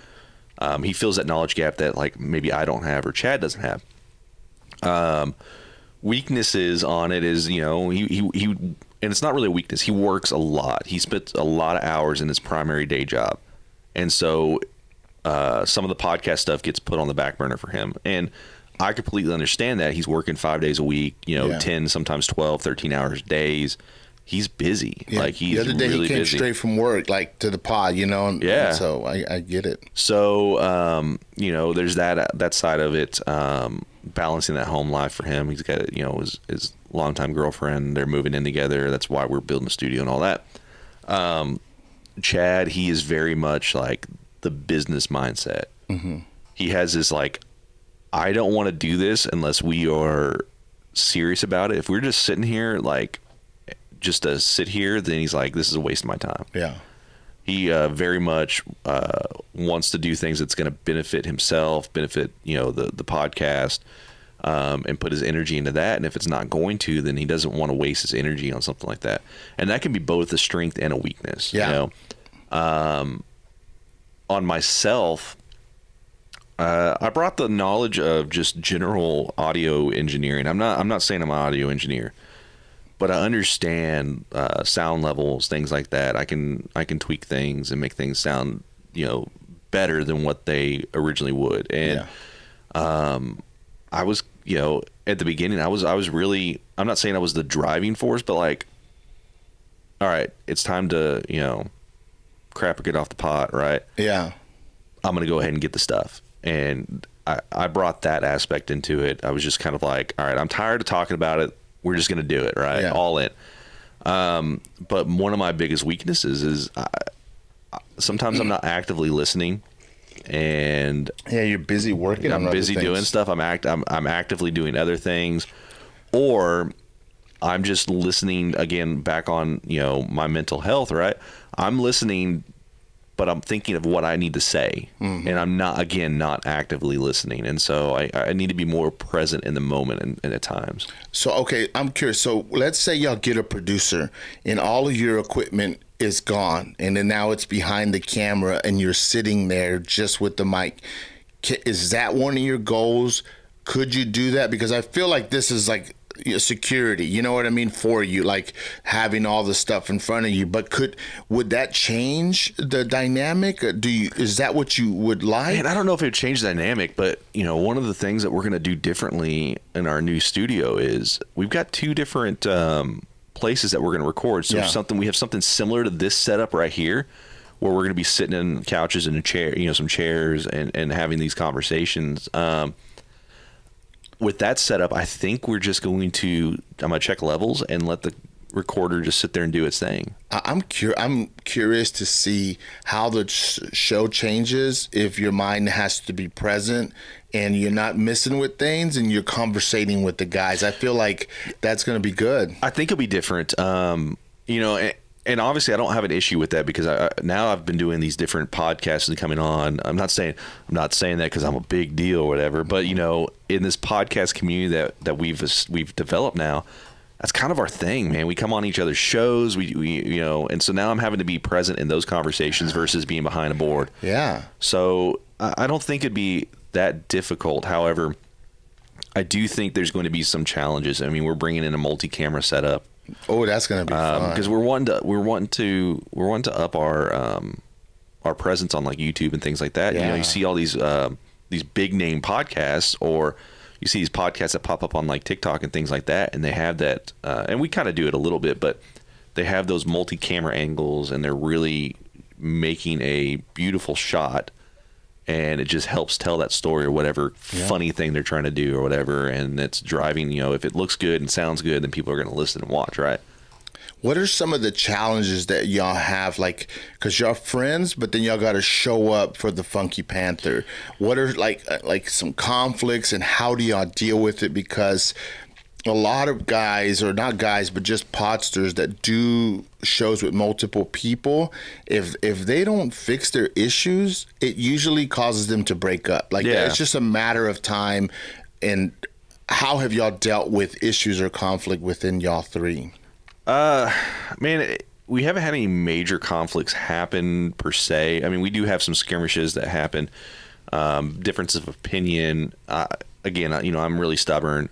he fills that knowledge gap that like maybe I don't have or Chad doesn't have. Weaknesses on it is, he and it's not really a weakness. He works a lot. He spends a lot of hours in his primary day job. And so some of the podcast stuff gets put on the back burner for him. And I completely understand that. He's working 5 days a week, 10, sometimes 12, 13 hours days. he's busy. Yeah. Like, he's the other day really he came busy. straight from work, like, to the pod, you know. And so I get it. So you know, there's that side of it. Balancing that home life for him. He's got, you know, his longtime girlfriend. They're moving in together. That's why we're building a studio and all that. Chad, he is very much like the business mindset. Mm-hmm. He has this like, I don't want to do this unless we are serious about it. If we're just sitting here, like, just to sit here, then he's like, this is a waste of my time. Yeah. He very much wants to do things that's going to benefit himself, benefit, you know, the podcast, and put his energy into that. And if it's not going to, then he doesn't want to waste his energy on something like that. And that can be both a strength and a weakness. Yeah. You know? On myself, I brought the knowledge of just general audio engineering. I'm not saying I'm an audio engineer, but I understand sound levels, things like that. I can tweak things and make things sound, you know, better than what they originally would. And I was, you know, at the beginning, I was really, I'm not saying I was the driving force, but like, all right, it's time to, you know, crap or get off the pot, right? Yeah. I'm going to go ahead and get the stuff. And I brought that aspect into it. I was just kind of like, all right, I'm tired of talking about it. We're just going to do it, right? Yeah. All in. But one of my biggest weaknesses is sometimes I'm not actively listening, and yeah, you're busy working. I'm busy doing stuff. I'm actively doing other things, or I'm just listening again back on, you know, my mental health, right? I'm listening, but I'm thinking of what I need to say, and I'm not actively listening. And so I need to be more present in the moment and at times. So, okay, I'm curious. So let's say y'all get a producer and all of your equipment is gone, and then now it's behind the camera and you're sitting there just with the mic. Is that one of your goals? Could you do that? Because I feel like this is like security, you know what I mean, for you, like having all the stuff in front of you. But would that change the dynamic? Is that what you would like? Man, I don't know if it would change the dynamic, but you know, one of the things that we're going to do differently in our new studio is we've got two different places that we're going to record. So we have something similar to this setup right here, where we're going to be sitting in couches and a chair, you know, some chairs, and having these conversations. With that setup, I think we're just I'm going to check levels and let the recorder just sit there and do its thing. I'm curious to see how the show changes if your mind has to be present and you're not missing with things and you're conversating with the guys. I feel like that's going to be good. I think it'll be different. You know, and obviously I don't have an issue with that, because now I've been doing these different podcasts and coming on. I'm not saying that because I'm a big deal or whatever, but you know, in this podcast community that we've developed now, that's kind of our thing, man. We come on each other's shows, we you know, and so now I'm having to be present in those conversations versus being behind a board. Yeah. So I don't think it'd be that difficult. However, I do think there's going to be some challenges. I mean, we're bringing in a multi-camera setup. Oh, that's going to be fun. Because we're wanting to up our presence on like YouTube and things like that. Yeah. You know, you see all these big name podcasts, or you see these podcasts that pop up on like TikTok and things like that, and they have that, and we kind of do it a little bit, but they have those multi-camera angles, and they're really making a beautiful shot, and it just helps tell that story or whatever funny thing they're trying to do or whatever, and it's driving, you know, if it looks good and sounds good, then people are going to listen and watch, right? What are some of the challenges that y'all have, like, because y'all friends, but then y'all got to show up for the Funky Panther? What are like some conflicts, and how do y'all deal with it? Because a lot of guys, or not guys, but just podsters that do shows with multiple people, if they don't fix their issues, it usually causes them to break up. Like, it's just a matter of time. And how have y'all dealt with issues or conflict within y'all three? Man, we haven't had any major conflicts happen per se. I mean, we do have some skirmishes that happen, differences of opinion. Again, you know, I'm really stubborn.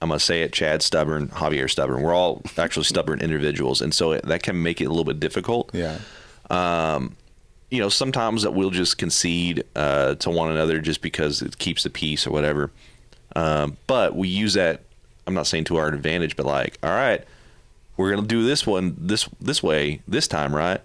I'm going to say it, Chad's stubborn, Javier's stubborn. We're all actually stubborn individuals, and so that can make it a little bit difficult. Yeah. You know, sometimes that we'll just concede to one another just because it keeps the peace or whatever. But we use that, I'm not saying to our advantage, but like, all right, we're going to do this one this way this time, right?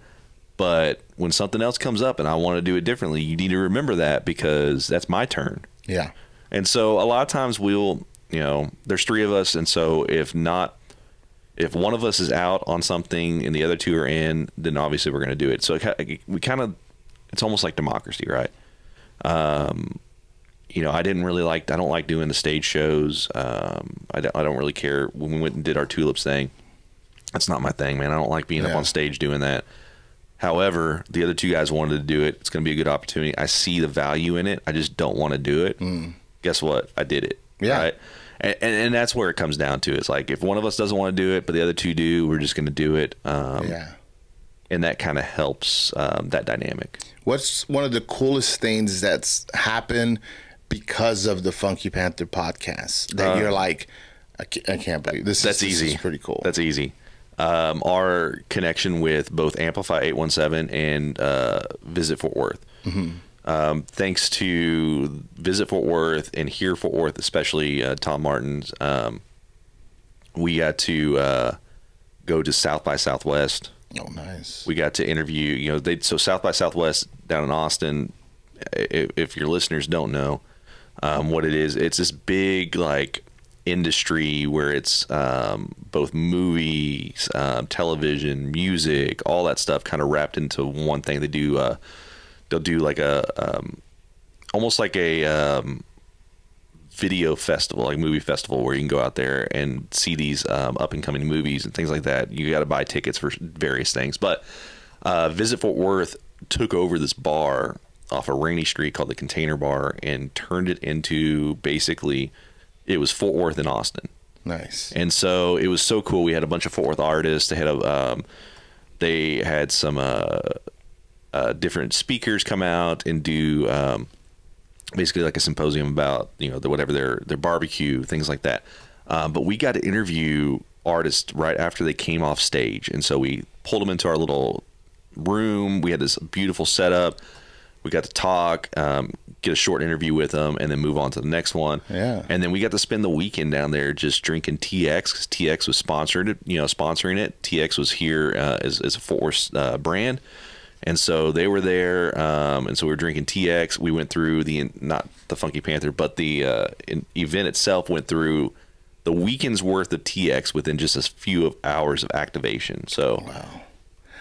But when something else comes up and I want to do it differently, you need to remember that because that's my turn. Yeah. And so a lot of times we'll, you know, there's 3 of us. And so if one of us is out on something and the other 2 are in, then obviously we're going to do it. So it's almost like democracy, right? You know, I don't like doing the stage shows. I don't really care. When we went and did our Tulips thing, that's not my thing, man. I don't like being up on stage doing that. However, the other 2 guys wanted to do it. It's going to be a good opportunity. I see the value in it. I just don't want to do it. Guess what? I did it. Yeah. Right? And that's where it comes down to. It's like if one of us doesn't want to do it, but the other 2 do, we're just going to do it. And that kind of helps that dynamic. What's one of the coolest things that's happened because of the Funky Panther podcast that you're like, I can't believe this. That's easy. This is pretty cool. That's easy. Our connection with both Amplify 817 and Visit Fort Worth. Thanks to Visit Fort Worth and Here Fort Worth, especially Tom Martin's, we got to go to South by Southwest. Oh, nice. We got to interview, you know, so South by Southwest down in Austin, if your listeners don't know what it is, it's this big, like, industry where it's both movies, television, music, all that stuff kind of wrapped into one thing. They do they'll do like a almost like a video festival, like movie festival, where you can go out there and see these up and coming movies and things like that. You got to buy tickets for various things, but Visit Fort Worth took over this bar off a rainy street called the Container Bar and turned it into basically, it was Fort Worth and Austin. Nice. And so it was so cool. We had a bunch of Fort Worth artists. They had some different speakers come out and do basically like a symposium about, you know, whatever their barbecue, things like that. But we got to interview artists right after they came off stage. And so we pulled them into our little room. We had this beautiful setup. We got to talk, get a short interview with them, and then move on to the next one. Yeah. And then we got to spend the weekend down there just drinking TX, because TX was sponsoring it. TX was here as a Fort Worth brand. And so they were there, and so we were drinking TX. We went through not the Funky Panther, but the event itself went through the weekend's worth of TX within just a few hours of activation. So, wow.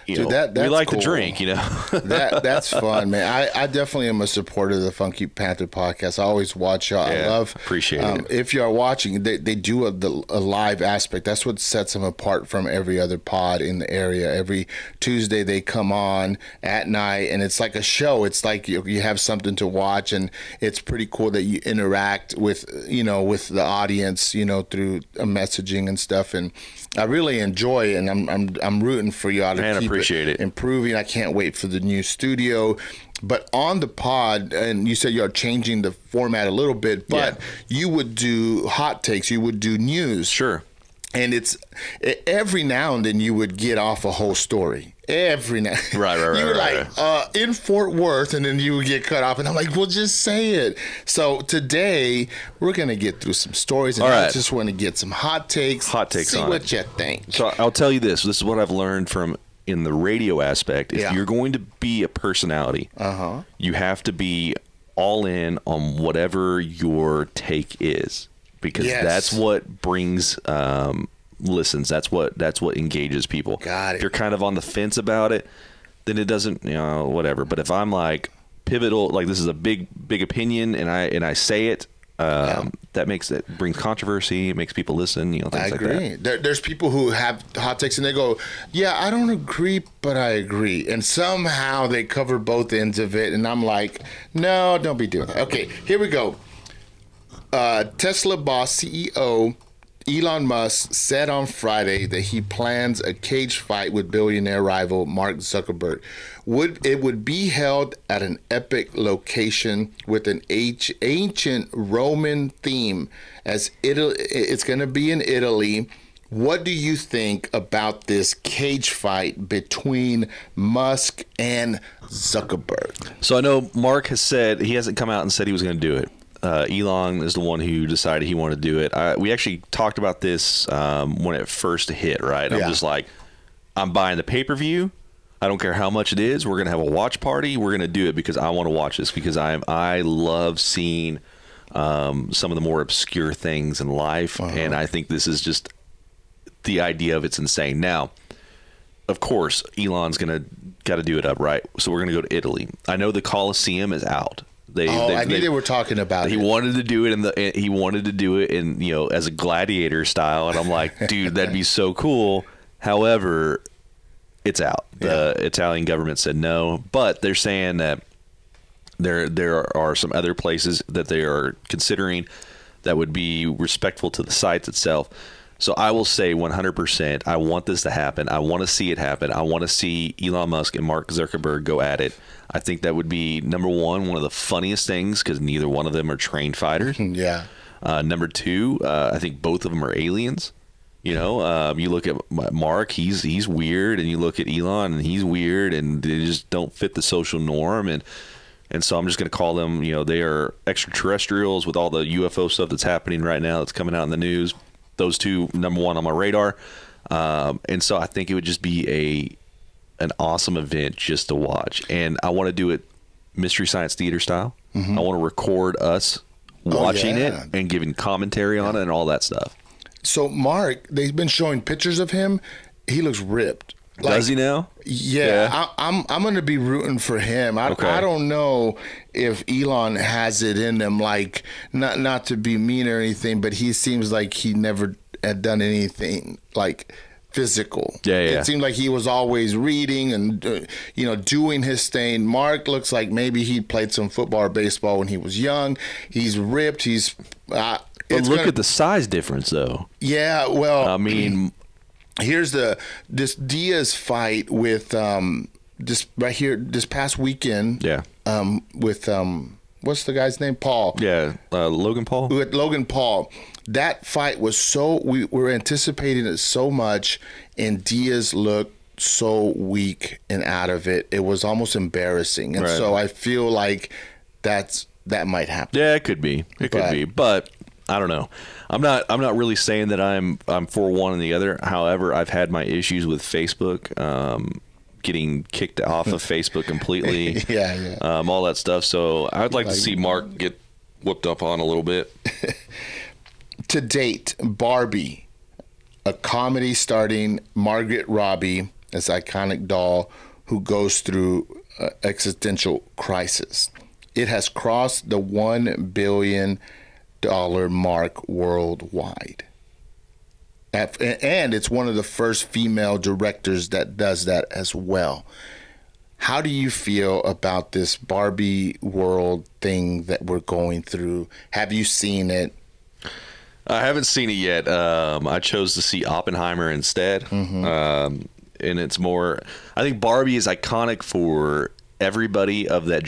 Dude, that's we like cool. to drink, you know. That's fun, man. I definitely am a supporter of the Funky Panther podcast. I always watch y'all. Yeah, I love appreciate it. If you're watching, they do a live aspect. That's what sets them apart from every other pod in the area. Every Tuesday they come on at night, and it's like a show. It's like you have something to watch, and it's pretty cool that you interact with the audience, through messaging and stuff. And I really enjoy it, and I'm rooting for y'all to keep appreciate it improving. I can't wait for the new studio. But on the pod, and you said you're changing the format a little bit, but you would do hot takes, you would do news. Sure. And it's every now and then you would get off a whole story. Every now, right. You were like in Fort Worth, and then you would get cut off, and I'm like, well, just say it. So today we're gonna get through some stories, and I just want to get some hot takes. See what you think. So I'll tell you this. This is what I've learned from in the radio aspect. If you're going to be a personality, you have to be all in on whatever your take is. Because that's what brings listens. That's what engages people. Got it. If you're kind of on the fence about it, then it doesn't, whatever. But if I'm like pivotal, like this is a big opinion, and I say it, that brings controversy. It makes people listen. Things like that. I agree. There's people who have hot takes and they go, "Yeah, I don't agree, but I agree," and somehow they cover both ends of it. And I'm like, "No, don't be doing that." Okay, here we go. Tesla boss CEO Elon Musk said on Friday that he plans a cage fight with billionaire rival Mark Zuckerberg. It would be held at an epic location with an ancient Roman theme, as it's going to be in Italy. What do you think about this cage fight between Musk and Zuckerberg? So I know Mark has said he hasn't come out and said he was going to do it. Elon is the one who decided he wanted to do it. We actually talked about this when it first hit, right? I'm just like, I'm buying the pay-per-view. I don't care how much it is. We're going to have a watch party. We're going to do it because I want to watch this, because I love seeing some of the more obscure things in life. And I think this is just, the idea of it's insane. Now, of course, Elon's got to do it up, right? So we're going to go to Italy. I know the Colosseum is out. I knew they were talking about it. He wanted to do it he wanted to do it in, as a gladiator style. And I'm like, dude, that'd be so cool. However, it's out. The Italian government said no, but they're saying that there are some other places that they are considering that would be respectful to the site itself. So I will say 100%, I want this to happen. I want to see it happen. I want to see Elon Musk and Mark Zuckerberg go at it. I think that would be, number one of the funniest things, because neither one of them are trained fighters. Yeah. Number two, I think both of them are aliens. You look at Mark, he's weird, and you look at Elon, and he's weird, and they just don't fit the social norm. And so I'm just going to call them, they are extraterrestrials with all the UFO stuff that's happening right now that's coming out in the news. Those two, number one on my radar. And so I think it would just be an awesome event just to watch. And I want to do it Mystery Science Theater style. I want to record us watching it and giving commentary on it and all that stuff. So Mark, they've been showing pictures of him. He looks ripped. Does he now? Yeah. I'm going to be rooting for him. I don't know if Elon has it in him, like, not to be mean or anything, but he seems like he never had done anything like physical. It seemed like he was always reading and doing his thing. Mark looks like maybe he played some football or baseball when he was young. He's ripped. He's but look at the size difference, though. Yeah, well, I mean, here's this Diaz fight with this past weekend. Yeah. With what's the guy's name? Paul. Yeah. Logan Paul. With Logan Paul. That fight was we were anticipating it so much, and Diaz looked so weak and out of it. It was almost embarrassing, and so I feel like that might happen. Yeah, it could be. It could be, but I don't know. I'm not really saying that I'm for one and the other. However, I've had my issues with Facebook, getting kicked off of Facebook completely. All that stuff. So I'd like to see Mark get whooped up on a little bit. To date, Barbie, a comedy starring Margaret Robbie as iconic doll who goes through existential crisis. It has crossed the $1 billion mark worldwide. And it's one of the first female directors that does that as well. How do you feel about this Barbie world thing that we're going through? Have you seen it? I haven't seen it yet. I chose to see Oppenheimer instead. And it's more, I think Barbie is iconic for everybody of that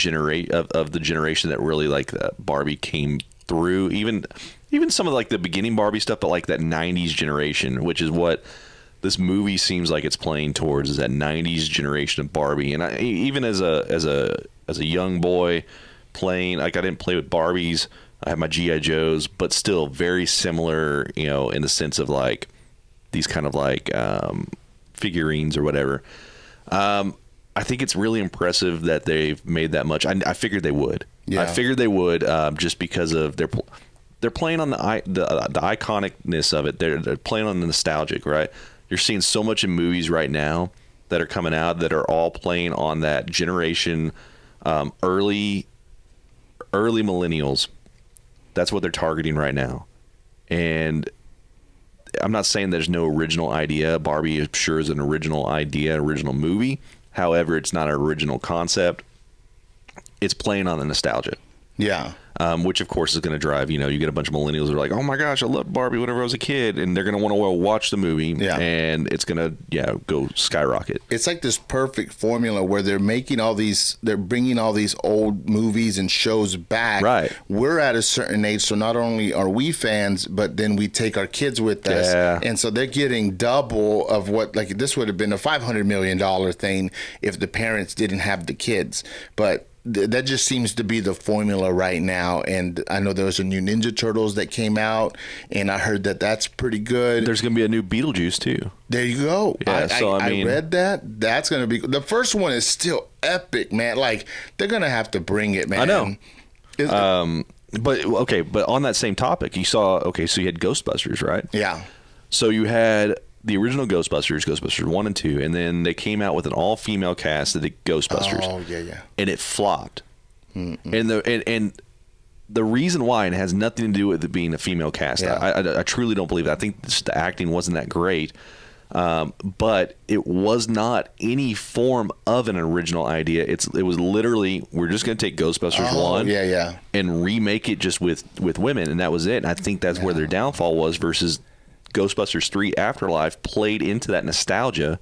of the generation that really like that Barbie came through. Even some of like the beginning Barbie stuff, but like that 90s generation, which is what this movie seems like it's playing towards, is that 90s generation of Barbie. And even as a young boy playing, like, I didn't play with Barbies. I have my G.I. Joes, but still very similar, in the sense of like these kind of like figurines or whatever. I think it's really impressive that they've made that much. I figured they would. Yeah. I figured they would, just because of they're playing on the iconicness of it. They're playing on the nostalgic, right? You're seeing so much in movies right now that are coming out that are all playing on that generation, early millennials. That's what they're targeting right now. And I'm not saying there's no original idea. Barbie sure is an original idea, original movie. However, it's not an original concept. It's playing on the nostalgia. Yeah. Which, of course, is going to drive, you get a bunch of millennials that are like, oh, my gosh, I loved Barbie whenever I was a kid. And they're going to want to watch the movie. Yeah. And it's going to, go skyrocket. It's like this perfect formula where they're bringing all these old movies and shows back. Right. We're at a certain age, so not only are we fans, but then we take our kids with us. Yeah. And so they're getting double of what, like, this would have been a $500 million thing if the parents didn't have the kids. But that just seems to be the formula right now. And I know there was a new Ninja Turtles that came out, and I heard that that's pretty good. There's going to be a new Beetlejuice too. There you go. Yeah, I read that. That's going to be the first one is still epic, man. Like they're going to have to bring it, man. I know. But on that same topic, you saw so you had Ghostbusters, right? Yeah. So you had the original Ghostbusters 1 and 2, and then they came out with an all-female cast of the Ghostbusters. Oh, yeah. And it flopped. Mm-hmm. And the reason why, and it has nothing to do with it being a female cast. I truly don't believe that. I think the acting wasn't that great. But it was not any form of an original idea. It was literally, we're just going to take Ghostbusters 1 and remake it just with women, and that was it. And I think that's where their downfall was versus Ghostbusters 3 Afterlife played into that nostalgia,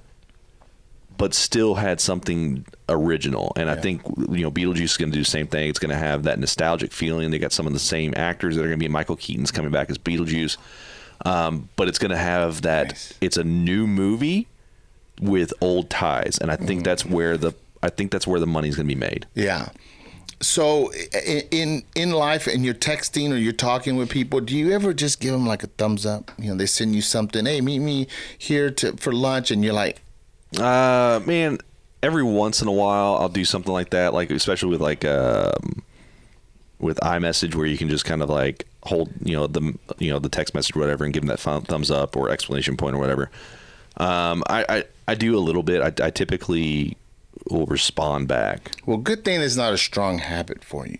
but still had something original. And I think Beetlejuice is going to do the same thing. It's going to have that nostalgic feeling. They got some of the same actors that are going to be. Michael Keaton's coming back as Beetlejuice, but it's going to have that. Nice. It's a new movie with old ties, and I think that's where the money's going to be made. Yeah. So in life, and you're texting or you're talking with people, do you ever just give them like a thumbs up? They send you something, hey, meet me here for lunch, and you're like, man, every once in a while I'll do something like that, like especially with with iMessage, where you can just kind of like hold the text message or whatever and give them that thumbs up or exclamation point or whatever. I do a little bit. I typically will respond back. Well, good thing it's not a strong habit for you,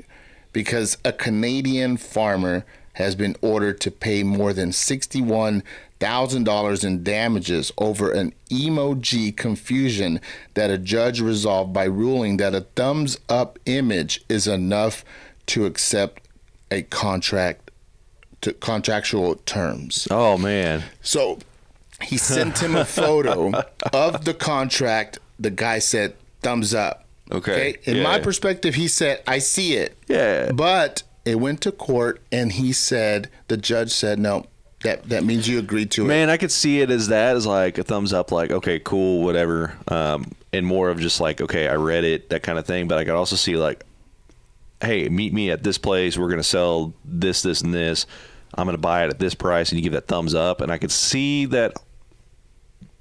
because a Canadian farmer has been ordered to pay more than $61,000 in damages over an emoji confusion that a judge resolved by ruling that a thumbs up image is enough to accept a contractual terms. Oh man. So he sent him a photo of the contract. The guy said thumbs up. Okay. In my perspective, he said, I see it. Yeah. But it went to court, and the judge said, no, that means you agreed to it. Man, I could see it as like a thumbs up, like, okay, cool, whatever. And more of just like, okay, I read it, that kind of thing. But I could also see like, hey, meet me at this place. We're going to sell this, this, and this. I'm going to buy it at this price, and you give that thumbs up. And I could see that,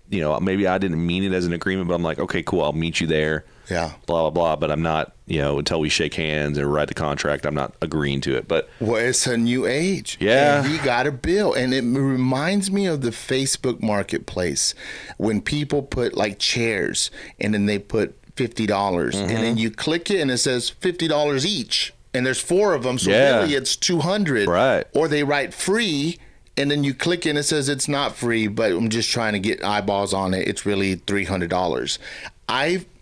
maybe I didn't mean it as an agreement, but I'm like, okay, cool, I'll meet you there. Yeah. Blah, blah, blah. But I'm not, until we shake hands and write the contract, I'm not agreeing to it. But well, it's a new age. Yeah. And he got a bill. And it reminds me of the Facebook marketplace when people put like chairs and then they put $50 and then you click it and it says $50 each. And there's 4 of them. So really it's $200. Right. Or they write free. And then you click and it says it's not free, but I'm just trying to get eyeballs on it. It's really $300.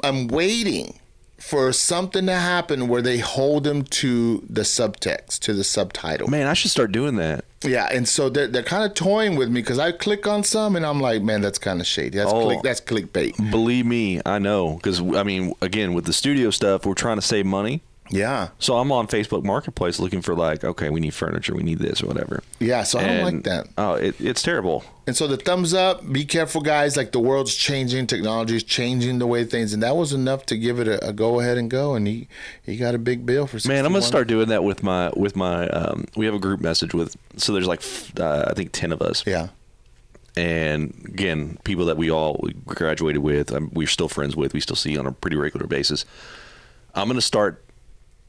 I'm waiting for something to happen where they hold them to the subtext, to the subtitle. Man, I should start doing that. Yeah, and so they're kind of toying with me because I click on some and I'm like, man, that's kind of shady. That's clickbait. Believe me, I know. Because, I mean, again, with the studio stuff, we're trying to save money. Yeah. So I'm on Facebook Marketplace looking for like, okay, we need furniture, we need this or whatever. Yeah, so I don't like that. Oh, it's terrible. And so the thumbs up, be careful, guys. Like the world's changing, technology is changing the way things, and that was enough to give it a go ahead and go. And he got a big bill for 61. Man, I'm gonna start doing that with my we have a group message with, so there's like I think 10 of us. Yeah. And again, people that we graduated with, we're still friends with, we still see on a pretty regular basis. I'm gonna start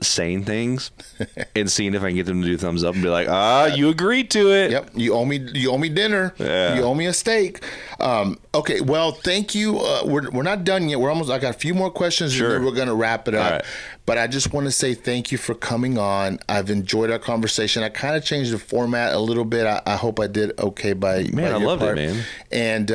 saying things and seeing if I can get them to do thumbs up and be like, you agreed to it. Yep. You owe me dinner. Yeah. You owe me a steak. Okay. Well, thank you. We're not done yet. I got a few more questions. Sure. And then we're going to wrap it up. All right. But I just want to say thank you for coming on. I've enjoyed our conversation. I kind of changed the format a little bit. I hope I did okay by I your loved part. it, man. And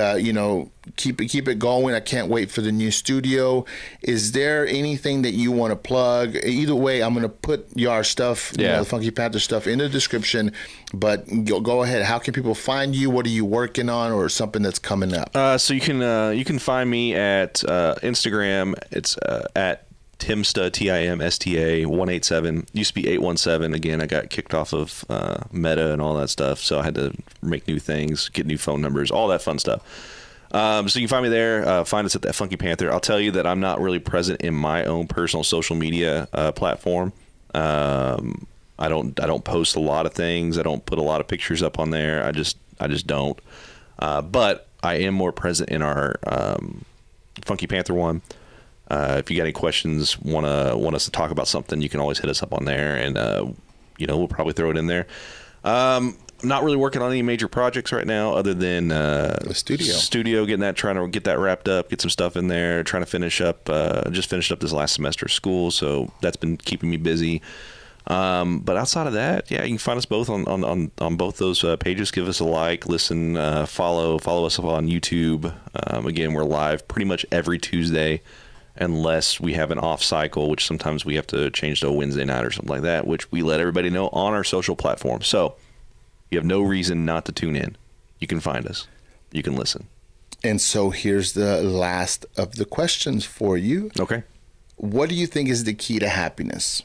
keep it going. I can't wait for the new studio. Is there anything that you want to plug? Either way, I'm going to put your stuff, the Funky Panther stuff, in the description. But go ahead. How can people find you? What are you working on, or something that's coming up? So you can find me at Instagram. It's at Timsta, TIMSTA 187. Used to be 817. Again, I got kicked off of Meta and all that stuff, so I had to make new things, get new phone numbers, all that fun stuff. So you can find me there. Find us at That Funky Panther. I'll tell you that I'm not really present in my own personal social media platform. I don't post a lot of things. I don't put a lot of pictures up on there. I just don't. But I am more present in our Funky Panther one. If you got any questions, want us to talk about something, you can always hit us up on there, and we'll probably throw it in there. I'm not really working on any major projects right now, other than the studio, trying to get that wrapped up, get some stuff in there, trying to finish up. Just finished up this last semester of school, so that's been keeping me busy. But outside of that, yeah, you can find us both on both those pages. Give us a like, listen, follow us up on YouTube. Again, we're live pretty much every Tuesday, unless we have an off cycle, which sometimes we have to change to a Wednesday night or something like that, which we let everybody know on our social platform. So you have no reason not to tune in. You can find us. You can listen. And so here's the last of the questions for you. Okay. What do you think is the key to happiness?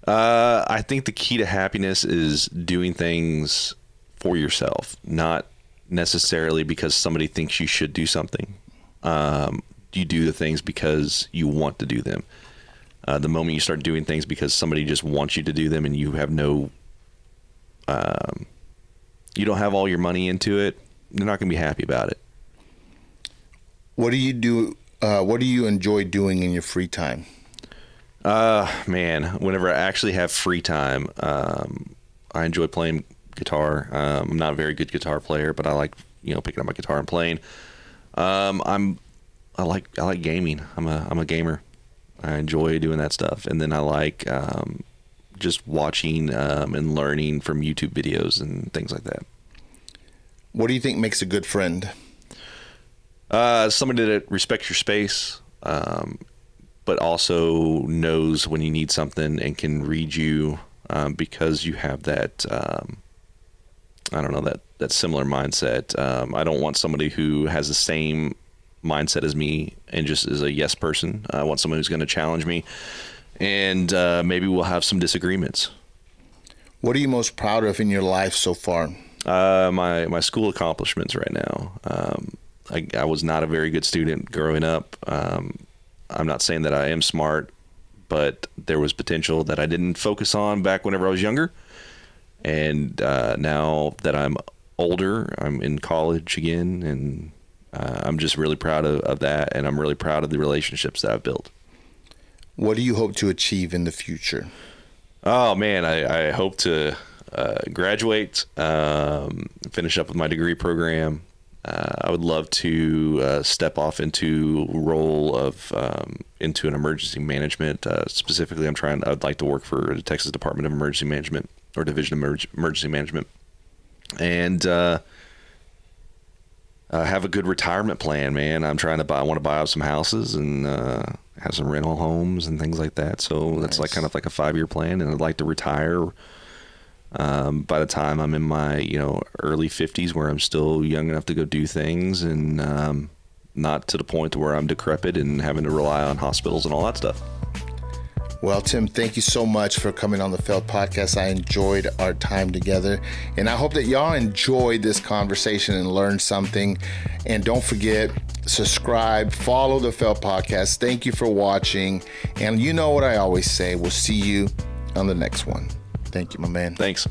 I think the key to happiness is doing things for yourself, not necessarily because somebody thinks you should do something. You do the things because you want to do them. The moment you start doing things because somebody just wants you to do them and you have you don't have all your money into it, you're not going to be happy about it. What do you do? What do you enjoy doing in your free time? Man, whenever I actually have free time, I enjoy playing guitar. I'm not a very good guitar player, but I like, picking up my guitar and playing. I like gaming. I'm a gamer. I enjoy doing that stuff. And then I like, just watching, and learning from YouTube videos and things like that. What do you think makes a good friend? Somebody that respects your space, but also knows when you need something and can read you, because you have that, that similar mindset. I don't want somebody who has the same mindset as me and just is a yes person. I want someone who's going to challenge me, and maybe we'll have some disagreements. What are you most proud of in your life so far? My school accomplishments right now. I was not a very good student growing up. I'm not saying that I am smart, but there was potential that I didn't focus on back whenever I was younger. And now that I'm older, I'm in college again, and I'm just really proud of that, and I'm really proud of the relationships that I've built. What do you hope to achieve in the future? Oh, man, I hope to graduate, finish up with my degree program. I would love to step off into role of into an emergency management. Specifically, I'd like to work for the Texas Department of Emergency Management, or Division of Emergency Management, and have a good retirement plan, man. I want to buy up some houses and have some rental homes and things like that. So nice. That's like kind of like a 5-year plan, and I'd like to retire by the time I'm in my early 50s, where I'm still young enough to go do things, and not to the point where I'm decrepit and having to rely on hospitals and all that stuff. Well, Tim, thank you so much for coming on the Failed podcast. I enjoyed our time together, and I hope that y'all enjoyed this conversation and learned something. And don't forget, subscribe, follow the Failed podcast. Thank you for watching. And you know what I always say, we'll see you on the next one. Thank you, my man. Thanks.